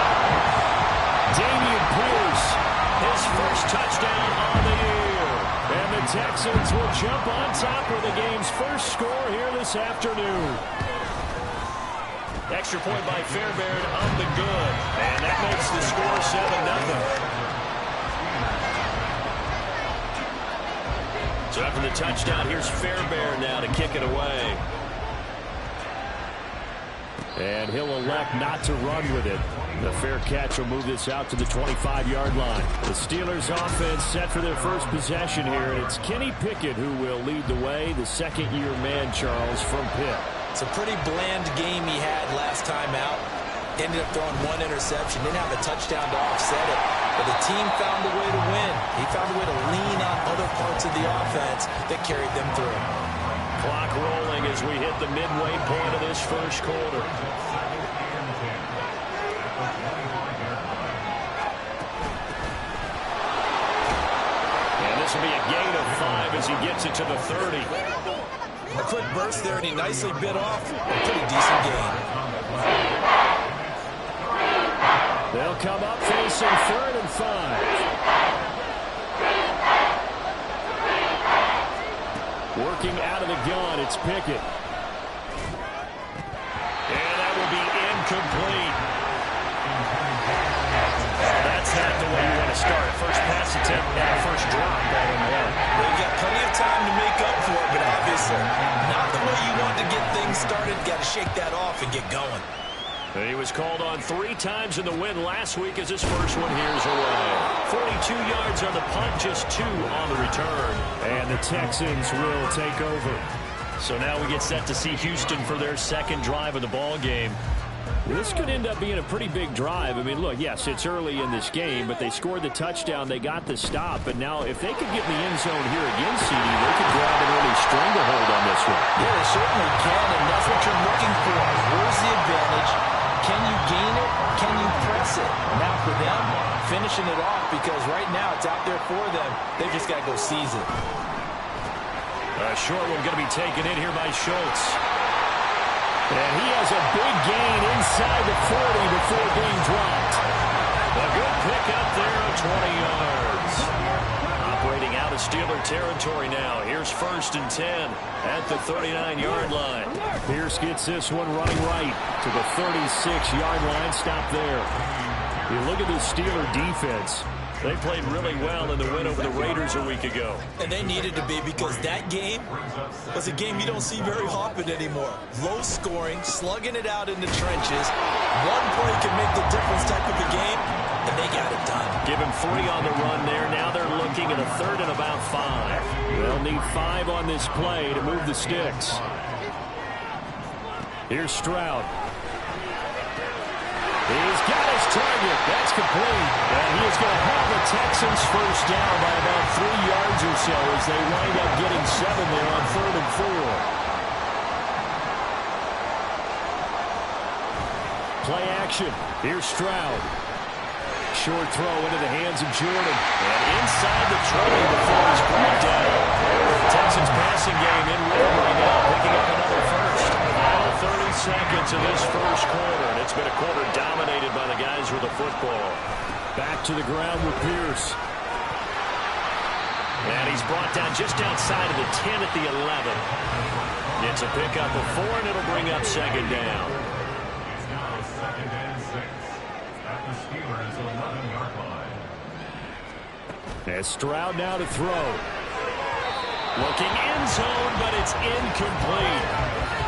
Dameon Pierce, his first touchdown on the year. And the Texans will jump on top with the game's first score here this afternoon. Extra point by Fairbairn up and good. And that makes the score 7-0. So after the touchdown, here's Fairbairn now to kick it away. And he'll elect not to run with it. The fair catch will move this out to the 25-yard line. The Steelers offense set for their first possession here, and it's Kenny Pickett who will lead the way, the second-year man, Charles, from Pitt. It's a pretty bland game he had last time out. Ended up throwing 1 interception. Didn't have a touchdown to offset it. But the team found a way to win. He found a way to lean on other parts of the offense that carried them through. Clock rolling as we hit the midway point of this first quarter. And this will be a gain of 5 as he gets it to the 30. A quick burst there, and he nicely bit off a pretty decent gain. They'll come up facing 3rd and 5. Working out of the gun, it's Pickett. And that will be incomplete. That's not the way you want to start. First pass attempt and a first drop ball in one. Well, you got plenty of time to make up for it, but obviously not the way you want to get things started. Got to shake that off and get going. And he was called on 3 times in the win last week as his first one here's away. 42 yards on the punt, just 2 on the return. And the Texans will take over. So now we get set to see Houston for their second drive of the ball game. This could end up being a pretty big drive. I mean, look, yes, it's early in this game, but they scored the touchdown. They got the stop. And now if they could get in the end zone here again, CD, they could grab an early stranglehold on this one. Yeah, they certainly can, and that's what you're looking for. Where's the advantage? Can you gain it? Can you press it? Now for them, finishing it off, because right now it's out there for them. They just got to go seize it. A short one going to be taken in here by Schultz. And he has a big gain inside the 40 before being dropped. A good pickup there of 20 yards. Operating out of Steeler territory now. Here's 1st and 10 at the 39-yard line. Pierce gets this one running right to the 36-yard line. Stop there. You look at the Steeler defense. They played really well in the win over the Raiders a week ago. And they needed to be, because that game was a game you don't see very often anymore. Low scoring, slugging it out in the trenches. One play can make the difference type of a game, and they got it done. Give him 3 on the run there. Now they're looking at a 3rd and about 5. They'll need 5 on this play to move the sticks. Here's Stroud. He's got his target. That's complete. And he is going to have the Texans first down by about 3 yards or so as they wind up getting 7 there on 3rd and 4. Play action. Here's Stroud. Short throw into the hands of Jordan. And inside the 20 before he's brought down. Texans passing game in rhythm right now, picking up another first. Final 30 seconds of this first quarter. And it's been a quarter dominated by the guys with the football. Back to the ground with Pierce. And he's brought down just outside of the 10 at the 11. It's a pickup of 4, and it'll bring up 2nd down. As Stroud now to throw. Looking end zone, but it's incomplete.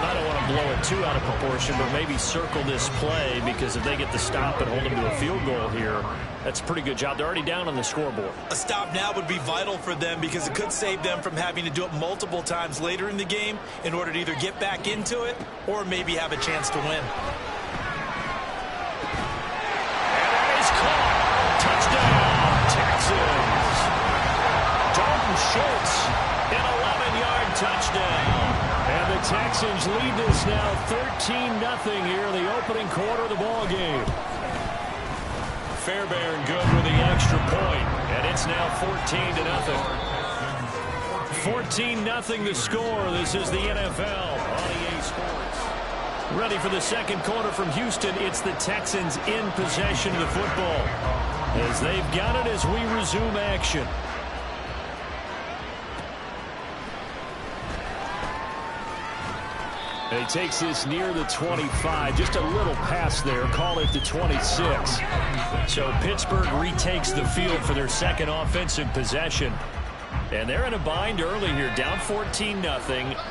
I don't want to blow it too out of proportion, but maybe circle this play, because if they get the stop and hold them to a field goal here, that's a pretty good job. They're already down on the scoreboard. A stop now would be vital for them, because it could save them from having to do it multiple times later in the game in order to either get back into it or maybe have a chance to win. And that is caught. Touchdown, Texans. Dalton Schultz, an 11-yard touchdown. And the Texans lead this now 13-0 here in the opening quarter of the ball game. Fairbairn good with the extra point, and it's now 14-0. 14-0 the score. This is the NFL on EA Sports. Ready for the second quarter from Houston. It's the Texans in possession of the football, as they've got it as we resume action. And he takes this near the 25, just a little pass there, call it the 26. So Pittsburgh retakes the field for their second offensive possession. And they're in a bind early here, down 14-0.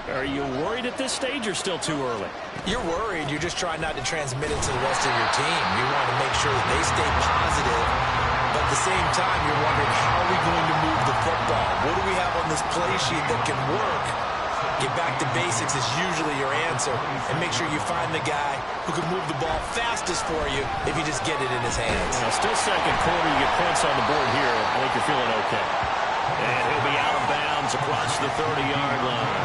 Are you worried at this stage or still too early? You're worried. You're just trying not to transmit it to the rest of your team. You want to make sure that they stay positive, but at the same time, you're wondering, how are we going to move the football? What do we have on this play sheet that can work? Get back to basics is usually your answer, and make sure you find the guy who can move the ball fastest for you if you just get it in his hands. Now, still second quarter, you get points on the board here. I think you're feeling okay. And he'll be out of bounds across the 30-yard line.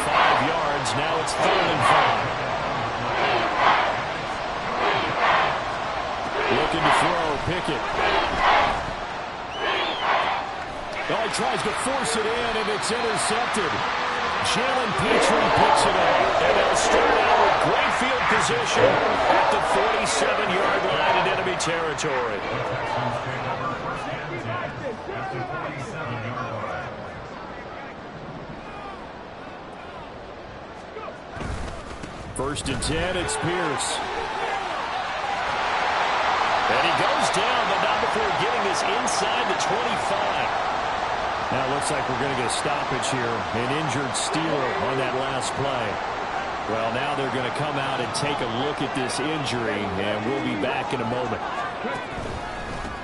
5 yards, now it's 3rd and 5. Looking to throw, Pickett. Oh, he tries to force it in, and it's intercepted. Jalen Petrie picks it up, and they'll start out with great field position at the 47-yard line in enemy territory. First and 10, it's Pierce. And he goes down, but not before getting this inside the 25. Now it looks like we're going to get a stoppage here. An injured Steeler on that last play. Well, now they're going to come out and take a look at this injury, and we'll be back in a moment.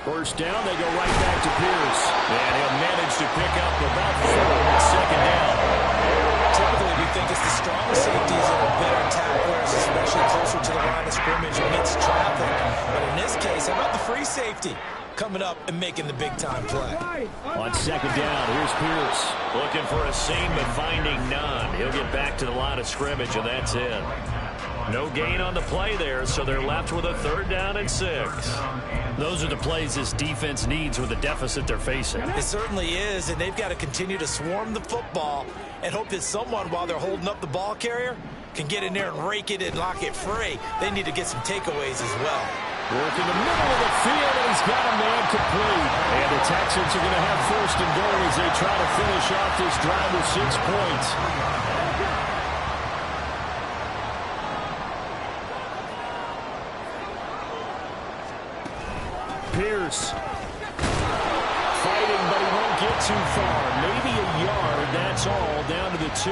First down, they go right back to Pierce. And he'll manage to pick up about 4 on 2nd down. Typically, we think it's the strong safeties that are better tacklers, especially closer to the line of scrimmage amidst traffic. But in this case, how about the free safety coming up and making the big-time play? On second down, here's Pierce. Looking for a seam, but finding none. He'll get back to the line of scrimmage, and that's it. No gain on the play there, so they're left with a 3rd down and 6. Those are the plays this defense needs with the deficit they're facing. It certainly is, and they've got to continue to swarm the football and hope that someone, while they're holding up the ball carrier, can get in there and rake it and lock it free. They need to get some takeaways as well. Work in the middle of the field, and he's got a man complete. And the Texans are going to have 1st and goal as they try to finish off this drive with 6 points. Pierce fighting, but he won't get too far. Maybe a yard, that's all, down to the 2.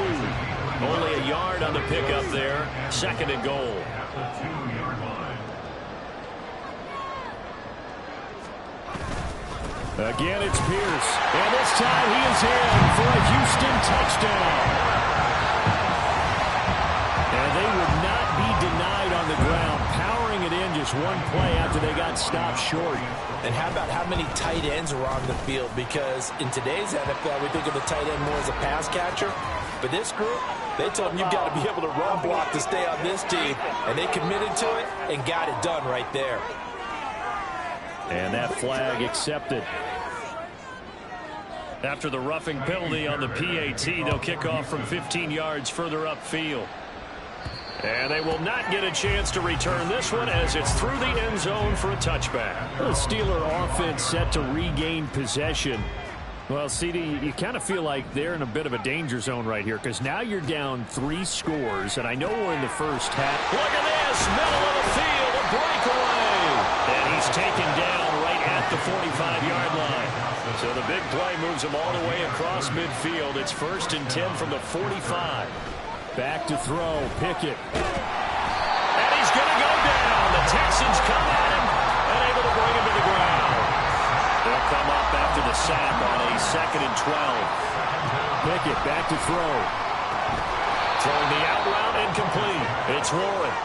Only a yard on the pickup there. 2nd and goal. Again, it's Pierce. And this time he is in for a Houston touchdown. And they would not be denied on the ground, powering it in just one play after they got stopped short. And how about how many tight ends are on the field? Because in today's NFL, we think of the tight end more as a pass catcher. But this group, they told them you've got to be able to run block to stay on this team. And they committed to it and got it done right there. And that flag accepted. After the roughing penalty on the PAT, they'll kick off from 15 yards further upfield. And they will not get a chance to return this one as it's through the end zone for a touchback. The Steeler offense set to regain possession. Well, CD, you kind of feel like they're in a bit of a danger zone right here because now you're down 3 scores, and I know we're in the first half. Look at this, middle of the field, a breakaway. And he's taken down right at the 45-yard line. So the big play moves him all the way across midfield. It's 1st and 10 from the 45. Back to throw, Pickett. And he's going to go down. The Texans come at him and able to bring him to the ground. They'll come up after the sack on a 2nd and 12. Pickett back to throw. Throwing the out route incomplete. It's Warren.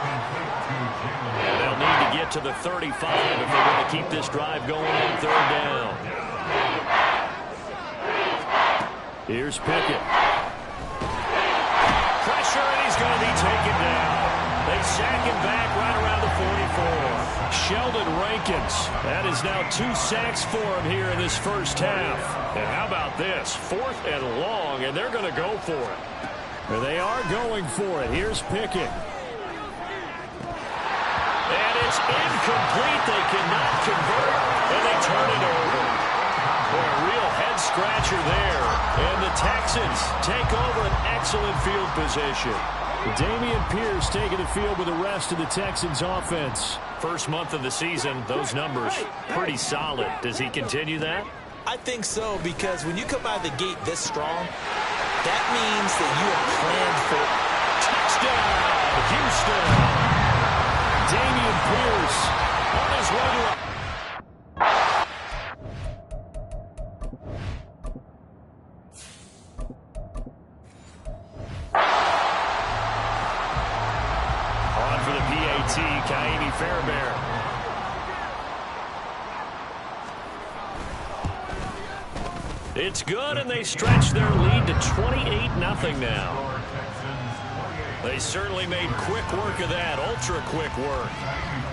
And they'll need to get to the 35 if they're going to keep this drive going on 3rd down. Here's Pickett. Pressure, and he's going to be taken down. They sack him back right around the 44. Sheldon Rankins. That is now 2 sacks for him here in this first half. And how about this? 4th and long, and they're going to go for it. And they are going for it. Here's Pickett. And it's incomplete. They cannot convert, and they turn it over. Boy, a real head-scratcher there. And the Texans take over an excellent field position. Dameon Pierce taking the field with the rest of the Texans offense. First month of the season, those numbers pretty solid. Does he continue that? I think so, because when you come out of the gate this strong, that means that you have planned for touchdown, Houston. Dameon Pierce on his way to Kaimi Fairbairn. It's good, and they stretch their lead to 28-0 now. They certainly made quick work of that, ultra-quick work.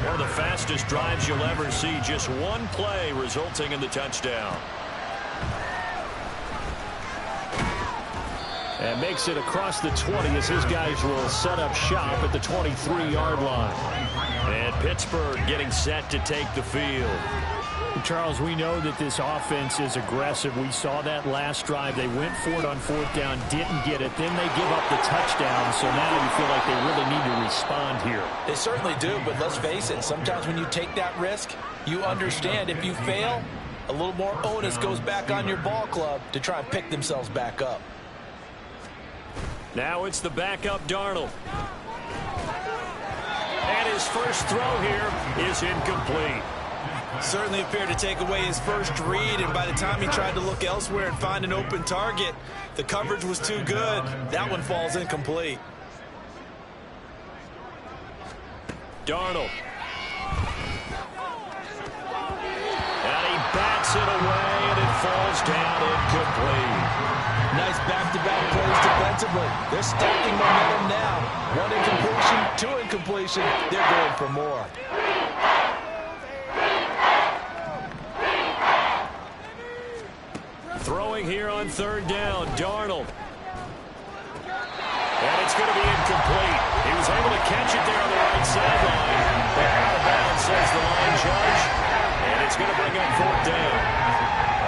One of the fastest drives you'll ever see, just one play resulting in the touchdown. And makes it across the 20 as his guys will set up shop at the 23-yard line. And Pittsburgh getting set to take the field. Charles, we know that this offense is aggressive. We saw that last drive. They went for it on 4th down, didn't get it. Then they give up the touchdown. So now you feel like they really need to respond here. They certainly do, but let's face it. Sometimes when you take that risk, you understand if you fail, a little more onus goes back on your ball club to try and pick themselves back up. Now it's the backup Darnold. And his first throw here is incomplete. Certainly appeared to take away his first read, and by the time he tried to look elsewhere and find an open target, the coverage was too good. That one falls incomplete. Darnold. And he bats it away, and it falls down incomplete. Nice back-to-back plays defensively. They're stacking momentum now. One incompletion, two incompletion. They're going for more. Throwing here on third down, Darnold. And it's going to be incomplete. He was able to catch it there on the right sideline. They're out of bounds, says the line judge. And it's going to bring up fourth down.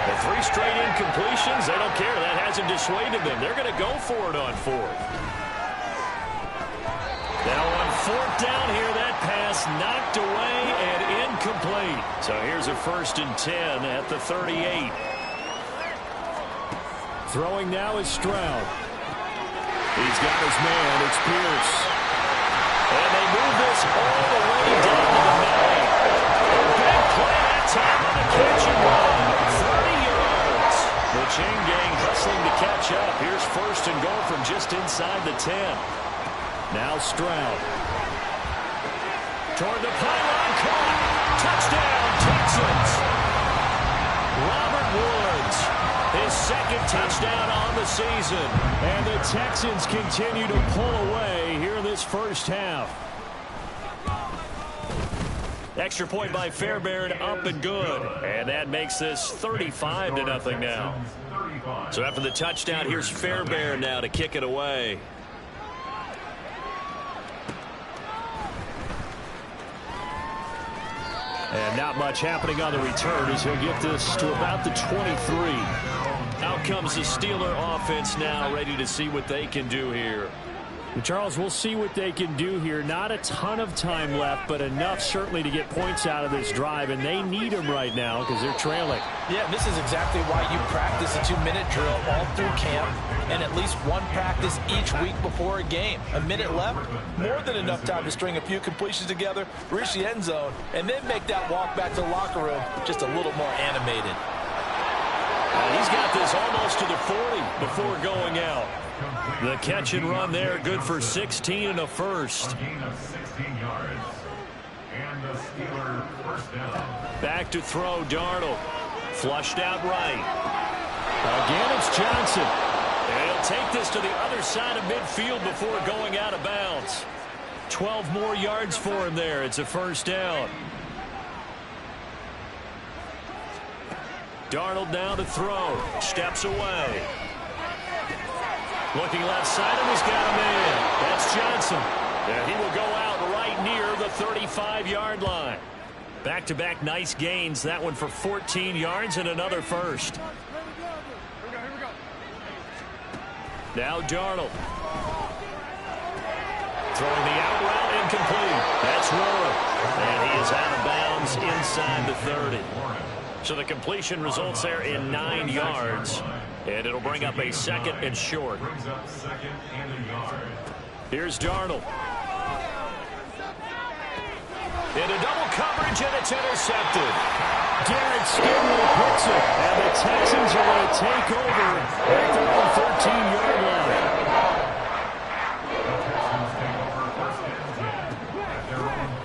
The 3 straight incompletions, they don't care. That hasn't dissuaded them. They're going to go for it on fourth. Now on fourth down here, that pass knocked away and incomplete. So here's a 1st and 10 at the 38. Throwing now is Stroud. He's got his man. It's Pierce. And they move this all the way down to the 9. Big play that time on the catch and run. 30 yards. The chain gang hustling to catch up. Here's 1st and goal from just inside the 10. Now Stroud. Toward the pylon. Caught. Touchdown, Texans. Robert Woods. His 2nd touchdown on the season. And the Texans continue to pull away here in this first half. Extra point by Fairbairn, up and good. And that makes this 35-0 now. So after the touchdown, here's Fairbairn now to kick it away. And not much happening on the return as he'll get this to about the 23. Out comes the Steeler offense now, ready to see what they can do here. And Charles, we'll see what they can do here. Not a ton of time left, but enough certainly to get points out of this drive, and they need them right now because they're trailing. Yeah, this is exactly why you practice a 2-minute drill all through camp and at least one practice each week before a game. A minute left, more than enough time to string a few completions together, reach the end zone, and then make that walk back to the locker room just a little more animated. And he's got this almost to the 40 before going out. The catch and run there, good for 16 and a first. Back to throw, Darnold. Flushed out right. Again, it's Johnson. And he'll take this to the other side of midfield before going out of bounds. 12 more yards for him there. It's a first down. Darnold now to throw. Steps away. Looking left side, and he's got a man. That's Johnson. And he will go out right near the 35-yard line. Back-to-back nice gains. That one for 14 yards and another first. Now Darnold. Throwing the out route, incomplete. That's Warren. And he is out of bounds inside the 30. So the completion results there in 9 yards. And it'll bring up a 2nd and short. Here's Darnold. Into double coverage, and it's intercepted. Garrett Skinner hits it. And the Texans are going to take over at their own 13-yard line.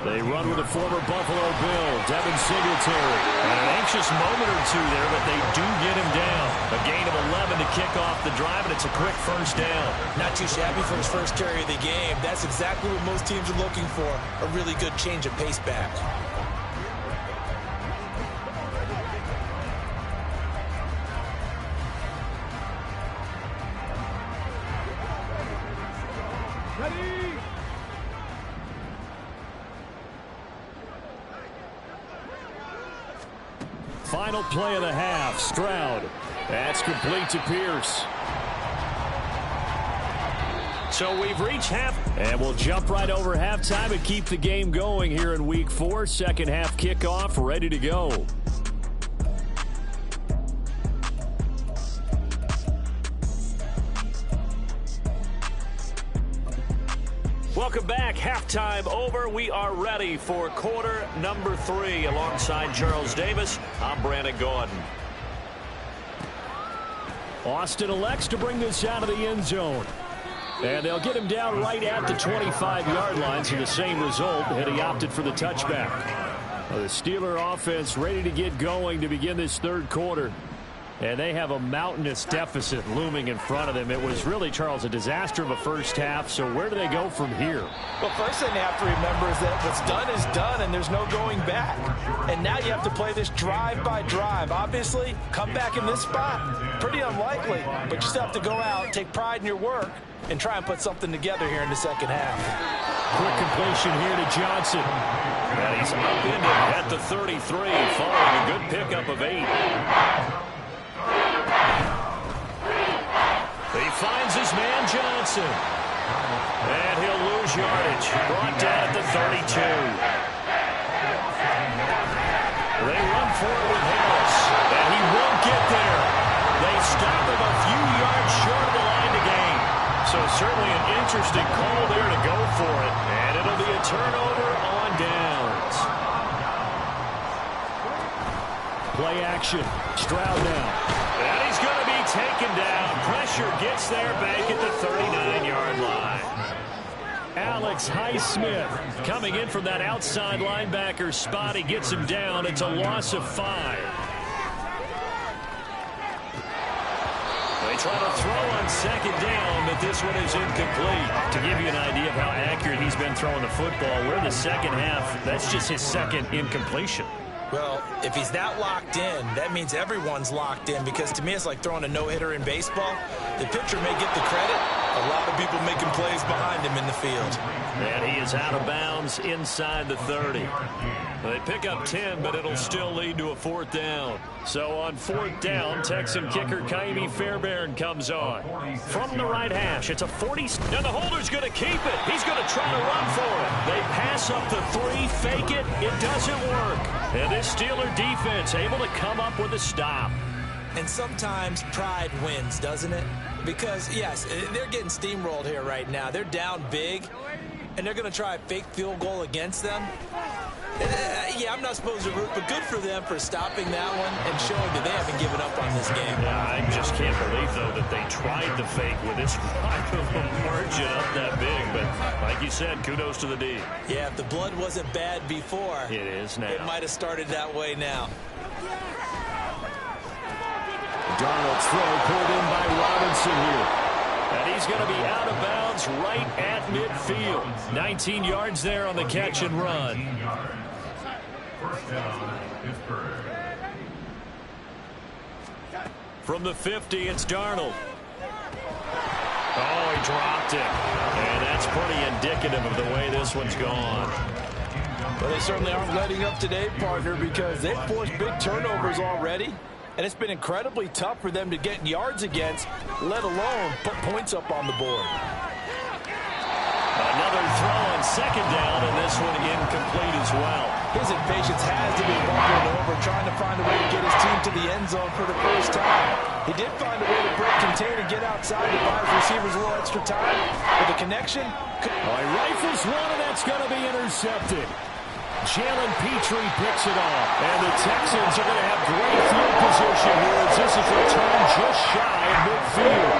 They run with a former Buffalo Bill, Devin Singletary. And an anxious moment or two there, but they do get him down. A gain of 11 to kick off the drive, and it's a quick first down. Not too shabby for his first carry of the game. That's exactly what most teams are looking for, a really good change of pace back. Final play of the half, Stroud. That's complete to Pierce. So we've reached half, and we'll jump right over halftime and keep the game going here in Week 4. Second half kickoff, ready to go. Welcome back. Halftime over. We are ready for quarter number 3. Alongside Charles Davis, I'm Brandon Gaudin. Austin elects to bring this out of the end zone. And they'll get him down right at the 25-yard line, so the same result, and he opted for the touchback. The Steeler offense ready to get going to begin this third quarter. And they have a mountainous deficit looming in front of them. It was really, Charles, a disaster of a first half. So where do they go from here? Well, first thing they have to remember is that what's done is done, and there's no going back. And now you have to play this drive by drive. Obviously, come back in this spot, pretty unlikely. But you still have to go out, take pride in your work, and try and put something together here in the second half. Quick completion here to Johnson. And he's upended at the 33, following a good pickup of 8. He finds his man Johnson. And he'll lose yardage. Brought down at the 32. They run forward with Harris. And he won't get there. They stop him a few yards short of the line to gain. So certainly an interesting call there to go for it. And it'll be a turnover on downs. Play action. Stroud now. And he's going to be taken down. Pressure gets there back at the 39-yard line. Alex Highsmith coming in from that outside linebacker spot. He gets him down. It's a loss of 5. They try to throw on second down, but this one is incomplete. To give you an idea of how accurate he's been throwing the football, we're in the second half. That's just his second incompletion. Well, if he's that locked in, that means everyone's locked in, because to me it's like throwing a no-hitter in baseball. The pitcher may get the credit. A lot of people making plays behind him in the field. And he is out of bounds inside the 30. They pick up 10, but it'll still lead to a 4th down. So on 4th down, Texan kicker Ka'imi Fairbairn comes on. From the right hash, it's a 40. Now the holder's going to keep it. He's going to try to run for it. They pass up the 3, fake it. It doesn't work. And this Steeler defense able to come up with a stop. And sometimes pride wins, doesn't it? Because, yes, they're getting steamrolled here right now. They're down big, and they're going to try a fake field goal against them. Yeah, I'm not supposed to root, but good for them for stopping that one and showing that they haven't given up on this game. Yeah, I just can't believe, though, that they tried the fake with this margin up that big. But like you said, kudos to the D. Yeah, if the blood wasn't bad before, it is now. It might have started that way now. Darnold's throw pulled in by Robinson here. And he's going to be out of bounds right at midfield. 19 yards there on the catch and run. From the 50, it's Darnold. Oh, he dropped it. And that's pretty indicative of the way this one's gone. Well, they certainly aren't letting up today, partner, because they've forced big turnovers already. And it's been incredibly tough for them to get yards against, let alone put points up on the board. Another throw on second down, and this one incomplete as well. His impatience has to be bubbling over, trying to find a way to get his team to the end zone for the first time. He did find a way to break contain and get outside to buy his receivers a little extra time. But the connection... Oh, he rifles one, and that's going to be intercepted. Jalen Petrie picks it off. And the Texans are going to have great field position here as this is returned just shy of midfield.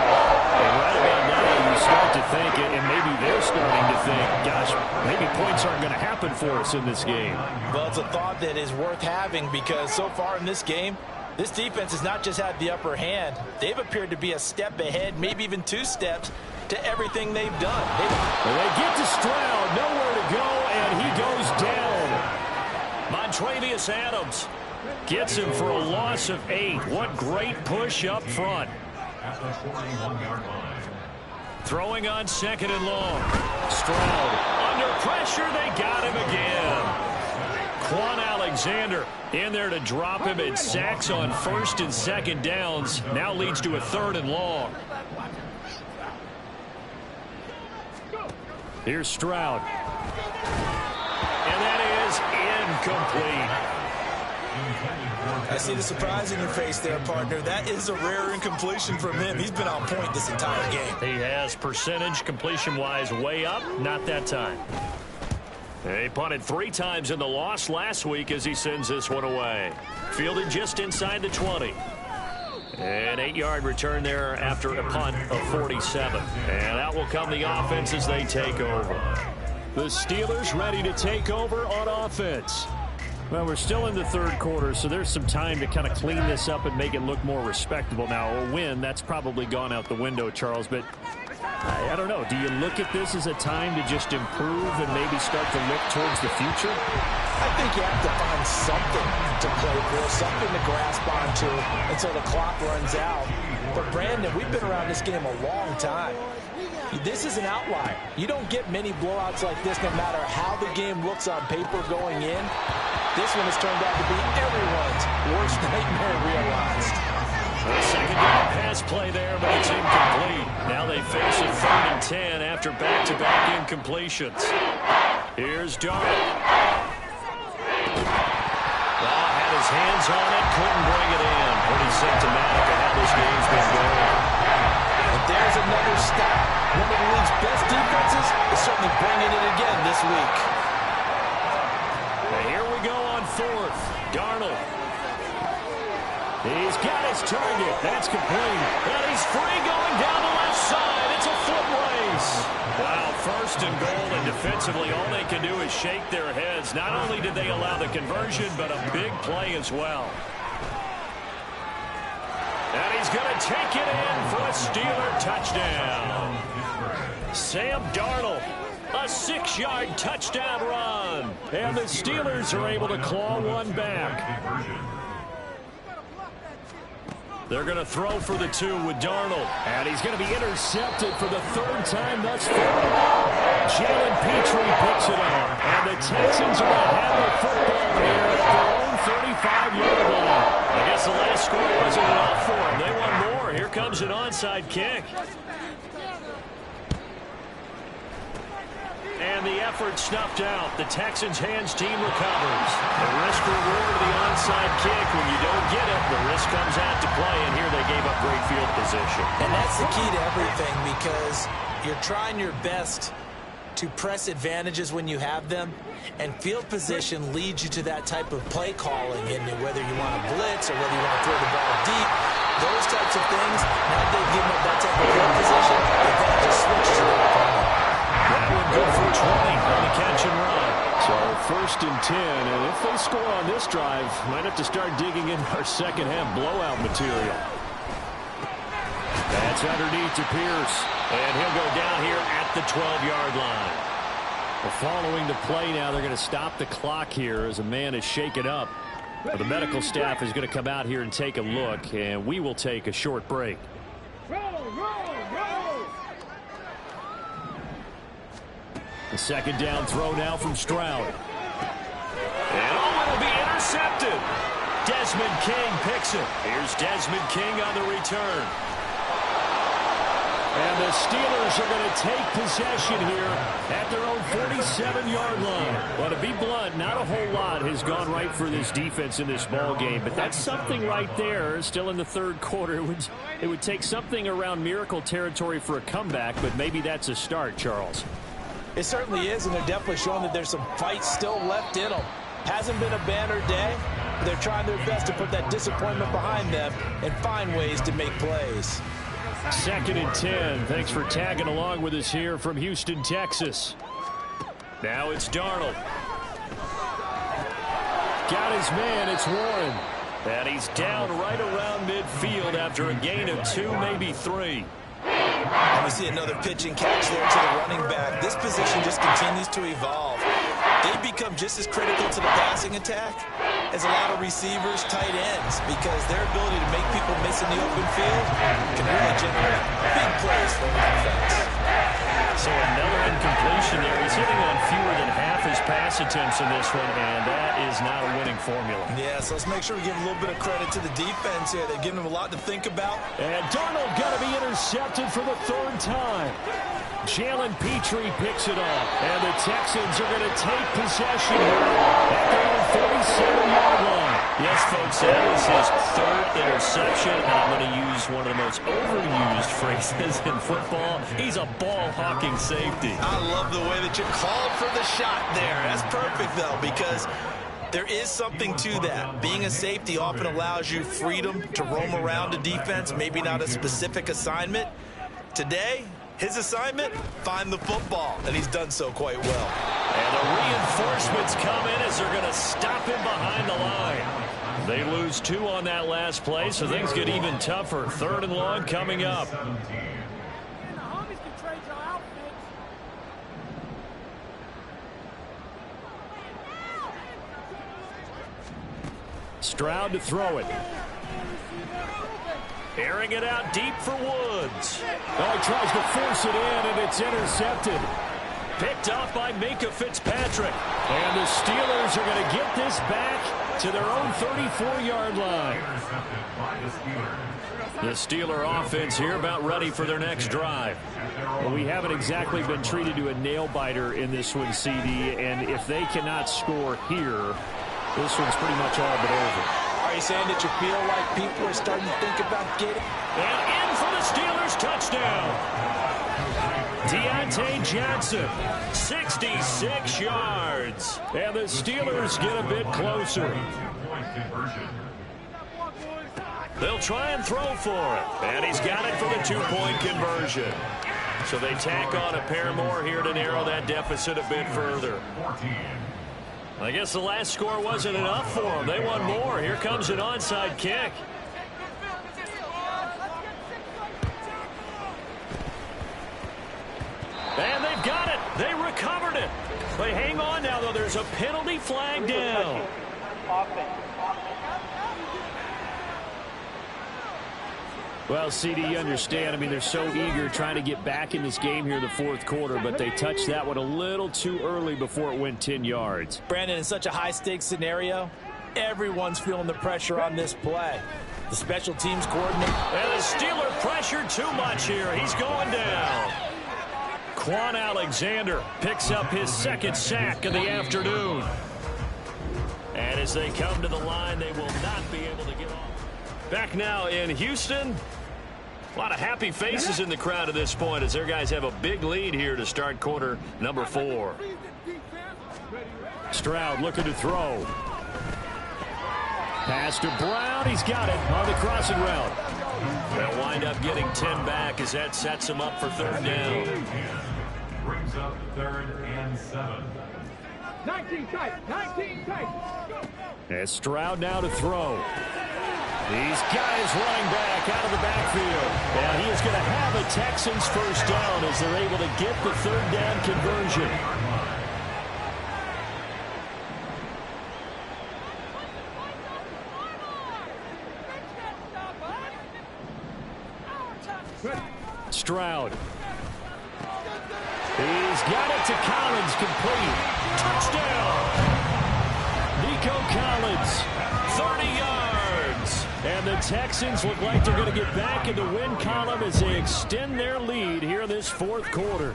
And right about now, you start to think, and maybe they're starting to think, gosh, maybe points aren't going to happen for us in this game. Well, it's a thought that is worth having, because so far in this game, this defense has not just had the upper hand. They've appeared to be a step ahead, maybe even 2 steps, to everything they've done. Well, they get to Stroud, nowhere to go, and he goes down. Montravius Adams gets him for a loss of 8. What great push up front. Throwing on second and long. Stroud under pressure. They got him again. Quan Alexander in there to drop him, and sacks on 1st and 2nd downs. Now leads to a 3rd and long. Here's Stroud. And that is incomplete. I see the surprise in your face there, partner. That is a rare incompletion from him. He's been on point this entire game. He has percentage completion-wise way up, not that time. He punted 3 times in the loss last week as he sends this one away. Fielded just inside the 20. An 8-yard return there after a punt of 47. And out will come the offense as they take over. The Steelers ready to take over on offense. Well, we're still in the third quarter, so there's some time to kind of clean this up and make it look more respectable. Now, a win, that's probably gone out the window, Charles, but I don't know. Do you look at this as a time to just improve and maybe start to look towards the future? I think you have to find something to play for, something to grasp onto until the clock runs out. But, Brandon, we've been around this game a long time. This is an outlier. You don't get many blowouts like this no matter how the game looks on paper going in. This one has turned out to be everyone's worst nightmare realized. A second down pass play there, but it's incomplete. Now they face a 3rd and 10 after back-to-back incompletions. Here's Darnold. Had his hands on it, couldn't bring it in. Pretty symptomatic of how this game's been going. And there's another stop. One of the league's best defenses is certainly bringing it again this week. And here we go on 4th. Darnold. He's got his target. That's complete. And he's free going down the left side. It's a foot race. Wow, 1st and goal, and defensively all they can do is shake their heads. Not only did they allow the conversion, but a big play as well. And he's going to take it in for a Steeler touchdown. Sam Darnold, a 6-yard touchdown run. And the Steelers are able to claw one back. They're going to throw for the 2 with Darnold. And he's going to be intercepted for the 3rd time thus far. Jalen Petrie picks it up. And the Texans are going to have the football here at their own 35-yard line. I guess the last score wasn't enough for them. They want more. Here comes an onside kick. And the effort snuffed out. The Texans' hands team recovers. The risk-reward of the onside kick. When you don't get it, the risk comes out to play, and here they gave up great field position. And that's the key to everything, because you're trying your best to press advantages when you have them, and field position leads you to that type of play calling, and whether you want to blitz or whether you want to throw the ball deep, those types of things, now they've given up that type of field position, they've got to just switch to their opponent. That one good for 20 on the catch and run. So 1st and 10, and if they score on this drive, might have to start digging in our second-half blowout material. That's underneath to Pierce, and he'll go down here at the 12-yard line. Well, following the play now, they're going to stop the clock here as a man is shaken up. But the medical staff is going to come out here and take a look, and we will take a short break. The 2nd down throw now from Stroud. And it'll be intercepted. Desmond King picks it. Here's Desmond King on the return. And the Steelers are going to take possession here at their own 47-yard line. Well, to be blunt, not a whole lot has gone right for this defense in this ball game, but that's something right there. Still in the 3rd quarter, it would take something around miracle territory for a comeback, but maybe that's a start, Charles. It certainly is, and they're definitely showing that there's some fight still left in them. Hasn't been a banner day, but they're trying their best to put that disappointment behind them and find ways to make plays. 2nd and 10. Thanks for tagging along with us here from Houston, Texas. Now it's Darnold. Got his man. It's Warren. And he's down right around midfield after a gain of 2, maybe 3. And we see another pitch and catch there to the running back. This position just continues to evolve. They become just as critical to the passing attack as a lot of receivers, tight ends, because their ability to make people miss in the open field can really generate big plays for an offense. So another incompletion there. He's hitting on fewer than half his pass attempts in this one, and that is not a winning formula. Yeah, so let's make sure we give a little bit of credit to the defense here. They've given them a lot to think about. And Darnold got to be intercepted for the 3rd time. Jalen Petrie picks it up, and the Texans are going to take possession here at their own 47-yard line. Yes, folks, that is his third interception, and I'm going to use one of the most overused phrases in football. He's a ball-hawking safety. I love the way that you called for the shot there. That's perfect, though, because there is something to that. Being a safety often allows you freedom to roam around a defense, maybe not a specific assignment. Today, his assignment, find the football, and he's done so quite well. And the reinforcements come in as they're going to stop him behind the line. They lose 2 on that last play, so things get even tougher. 3rd and long coming up. Stroud to throw it. Airing it out deep for Woods. Oh, he tries to force it in, and it's intercepted. Picked off by Minkah Fitzpatrick. And the Steelers are going to get this back to their own 34-yard line. The Steeler offense here about ready for their next drive. Well, we haven't exactly been treated to a nail-biter in this one, CD, and if they cannot score here, this one's pretty much all but over. Are you saying that you feel like people are starting to think about getting? And in for the Steelers touchdown. Deontay Johnson, 66 yards. And the Steelers get a bit closer. They'll try and throw for it. And he's got it for the 2-point conversion. So they tack on a pair more here to narrow that deficit a bit further. I guess the last score wasn't enough for them. They want more. Here comes an onside kick. And they've got it. They recovered it. They hang on now, though. There's a penalty flag down. Well, CD, you understand. I mean, they're so eager trying to get back in this game here in the 4th quarter, but they touched that one a little too early before it went 10 yards. Brandon, in such a high-stakes scenario, everyone's feeling the pressure on this play. The special teams coordinator. And the Steeler pressure too much here. He's going down. Quan Alexander picks up his 2nd sack of the afternoon. And as they come to the line, they will not be able to get off. Back now in Houston. A lot of happy faces in the crowd at this point as their guys have a big lead here to start quarter number 4. Stroud looking to throw. Pass to Brown. He's got it on the crossing route. They'll wind up getting 10 back as that sets them up for 3rd down. Brings up 3rd and 7. 19 tight. 19 tight. And Stroud now to throw. These guys running back out of the backfield. And he is going to have a Texans first down as they're able to get the 3rd down conversion. Stroud. He's got it to Collins, complete. Touchdown. Nico Collins, 30 yards. And the Texans look like they're going to get back in the win column as they extend their lead here in this 4th quarter.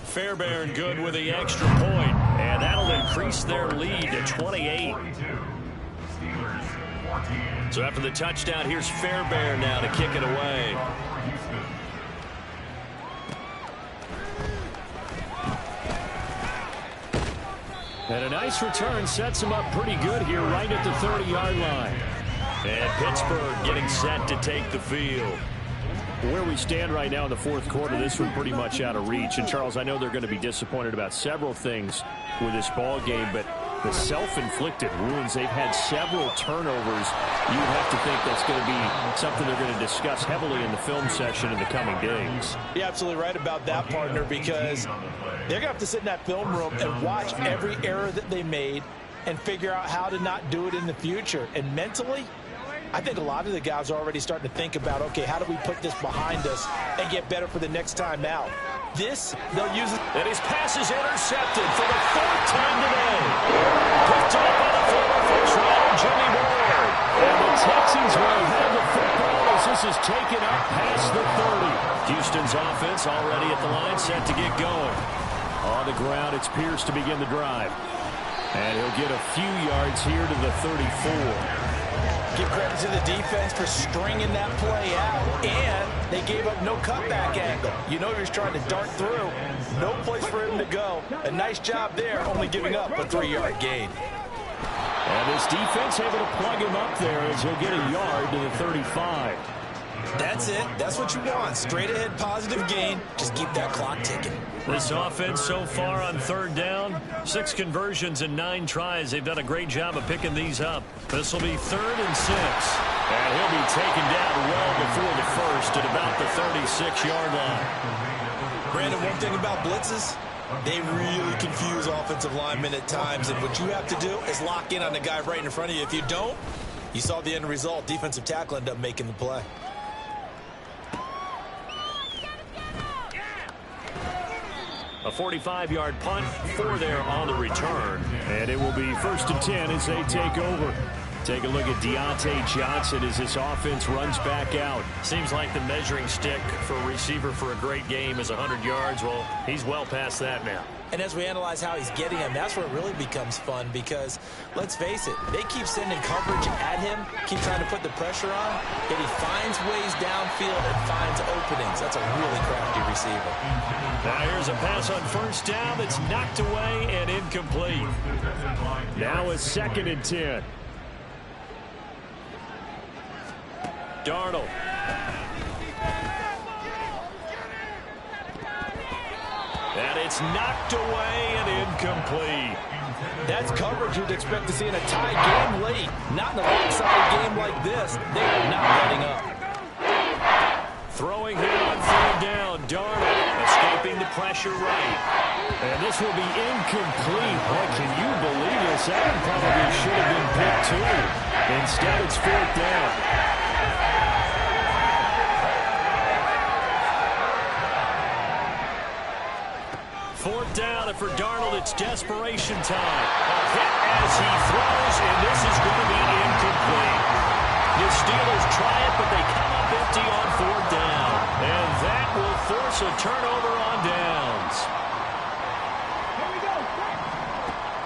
Fairbairn good with the extra point, and that'll increase their lead to 28. So after the touchdown, here's Fairbairn now to kick it away. And a nice return sets him up pretty good here right at the 30-yard line. And Pittsburgh getting set to take the field. Where we stand right now in the 4th quarter, this one pretty much out of reach. And, Charles, I know they're going to be disappointed about several things with this ball game, but the self-inflicted wounds, they've had several turnovers. You would have to think that's going to be something they're going to discuss heavily in the film session in the coming days. You're absolutely right about that, partner, because they're going to have to sit in that film room and watch every error that they made and figure out how to not do it in the future. And mentally, I think a lot of the guys are already starting to think about, okay, how do we put this behind us and get better for the next time out? This, they'll use it. And his pass is intercepted for the 4th time today. Picked up by the former first-rounder, Jimmy Ward. And the Texans will have the football as this is taken up past the 30. Houston's offense already at the line, set to get going. On the ground, it's Pierce to begin the drive. And he'll get a few yards here to the 34. Give credit to the defense for stringing that play out, and they gave up no cutback angle. You know he was trying to dart through. No place for him to go. A nice job there, only giving up a 3-yard gain. And this defense able to plug him up there as he'll get a yard to the 35. That's it. That's what you want. Straight ahead positive gain. Just keep that clock ticking. This offense so far on 3rd down, 6 conversions and 9 tries. They've done a great job of picking these up. This will be 3rd and 6. And he'll be taken down well before the first at about the 36-yard line. Brandon, one thing about blitzes, they really confuse offensive linemen at times. And what you have to do is lock in on the guy right in front of you. If you don't, you saw the end result. Defensive tackle ended up making the play. A 45-yard punt for there on the return. And it will be 1st and 10 as they take over. Take a look at Deontay Johnson as this offense runs back out. Seems like the measuring stick for a receiver for a great game is 100 yards. Well, he's well past that now. And as we analyze how he's getting him, that's where it really becomes fun because, let's face it, they keep sending coverage at him, keep trying to put the pressure on, yet he finds ways downfield and finds openings. That's a really crafty receiver. Now here's a pass on 1st down that's knocked away and incomplete. Now a 2nd and 10. Darnold. And it's knocked away and incomplete. That's coverage you'd expect to see in a tie game late. Not in a lopsided game like this. They are not letting up. Throwing here on 3rd down. Darnold escaping the pressure right. And this will be incomplete. Boy, can you believe this? That probably should have been picked too. Instead, it's 4th down. 4th down, and for Darnold, it's desperation time. A hit as he throws, and this is going to be incomplete. The Steelers try it, but they come up empty on 4th down. And that will force a turnover on downs.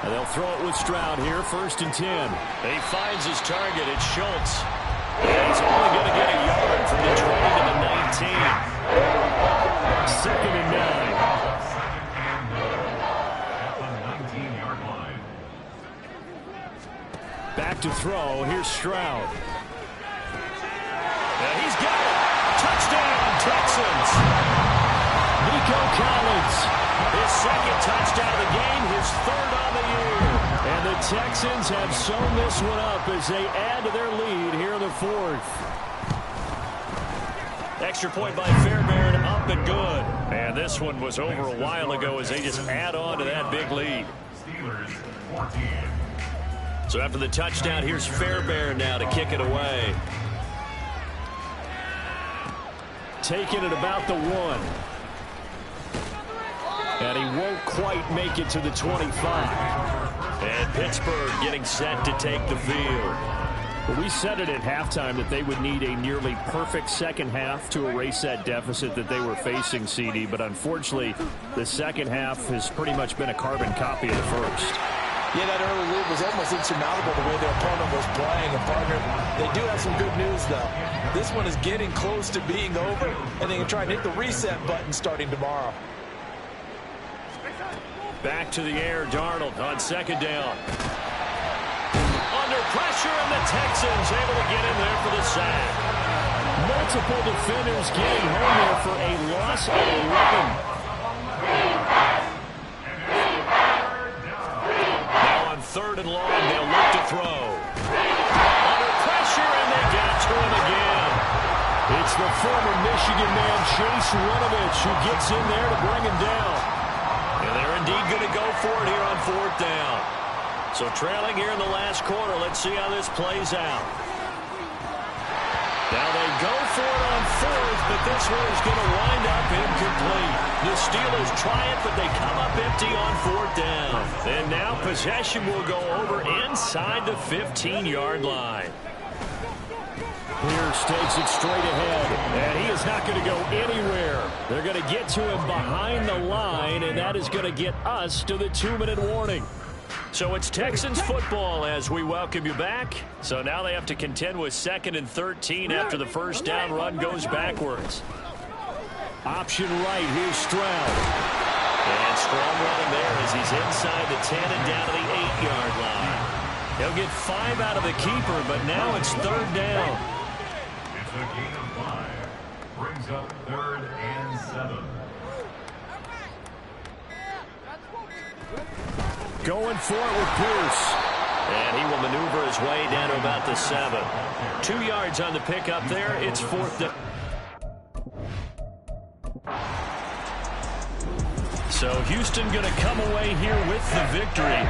And they'll throw it with Stroud here, 1st and 10. He finds his target, it's Schultz. And he's only going to get a yard from the 20 to the 19. 2nd and 9. Back to throw. Here's Stroud. And he's got it. Touchdown, Texans. Nico Collins. His 2nd touchdown of the game, his 3rd on the year. And the Texans have sewn this one up as they add to their lead here in the 4th. Extra point by Fairbairn, up and good. And this one was over a while ago as they just add on to that big lead. Steelers 14. So after the touchdown, here's Fairbairn now to kick it away. Taking it about the 1. And he won't quite make it to the 25. And Pittsburgh getting set to take the field. Well, we said it at halftime that they would need a nearly perfect second half to erase that deficit that they were facing, CD. But unfortunately, the second half has pretty much been a carbon copy of the first. Yeah, that early lead was almost insurmountable the way their opponent was playing. And, partner, they do have some good news, though. This one is getting close to being over, and they can try and hit the reset button starting tomorrow. Back to the air, Darnold on 2nd down. Under pressure, and the Texans able to get in there for the sack. Multiple defenders getting home there for a loss of 11. Now on 3rd and long, they'll look to throw. Under pressure, and they get to him again. It's the former Michigan man, Chase Winovich, who gets in there to bring him down. And they're indeed going to go for it here on 4th down. So trailing here in the last quarter. Let's see how this plays out. Now they go for it on 4th, but this one is going to wind up incomplete. The Steelers try it, but they come up empty on 4th down. And now possession will go over inside the 15-yard line. Pierce takes it straight ahead, and he is not going to go anywhere. They're going to get to him behind the line, and that is going to get us to the 2-minute warning. So it's Texans football as we welcome you back. So now they have to contend with 2nd and 13 after the first down run goes backwards. Option right, here's Stroud. And strong running there as he's inside the 10 and down to the 8-yard line. He'll get 5 out of the keeper, but now it's 3rd down. It's a gain of 5. Brings up 3rd and 7. Going for it with Pierce. And he will maneuver his way down to about the 7. 2 yards on the pickup there. It's 4th down. So Houston going to come away here with the victory.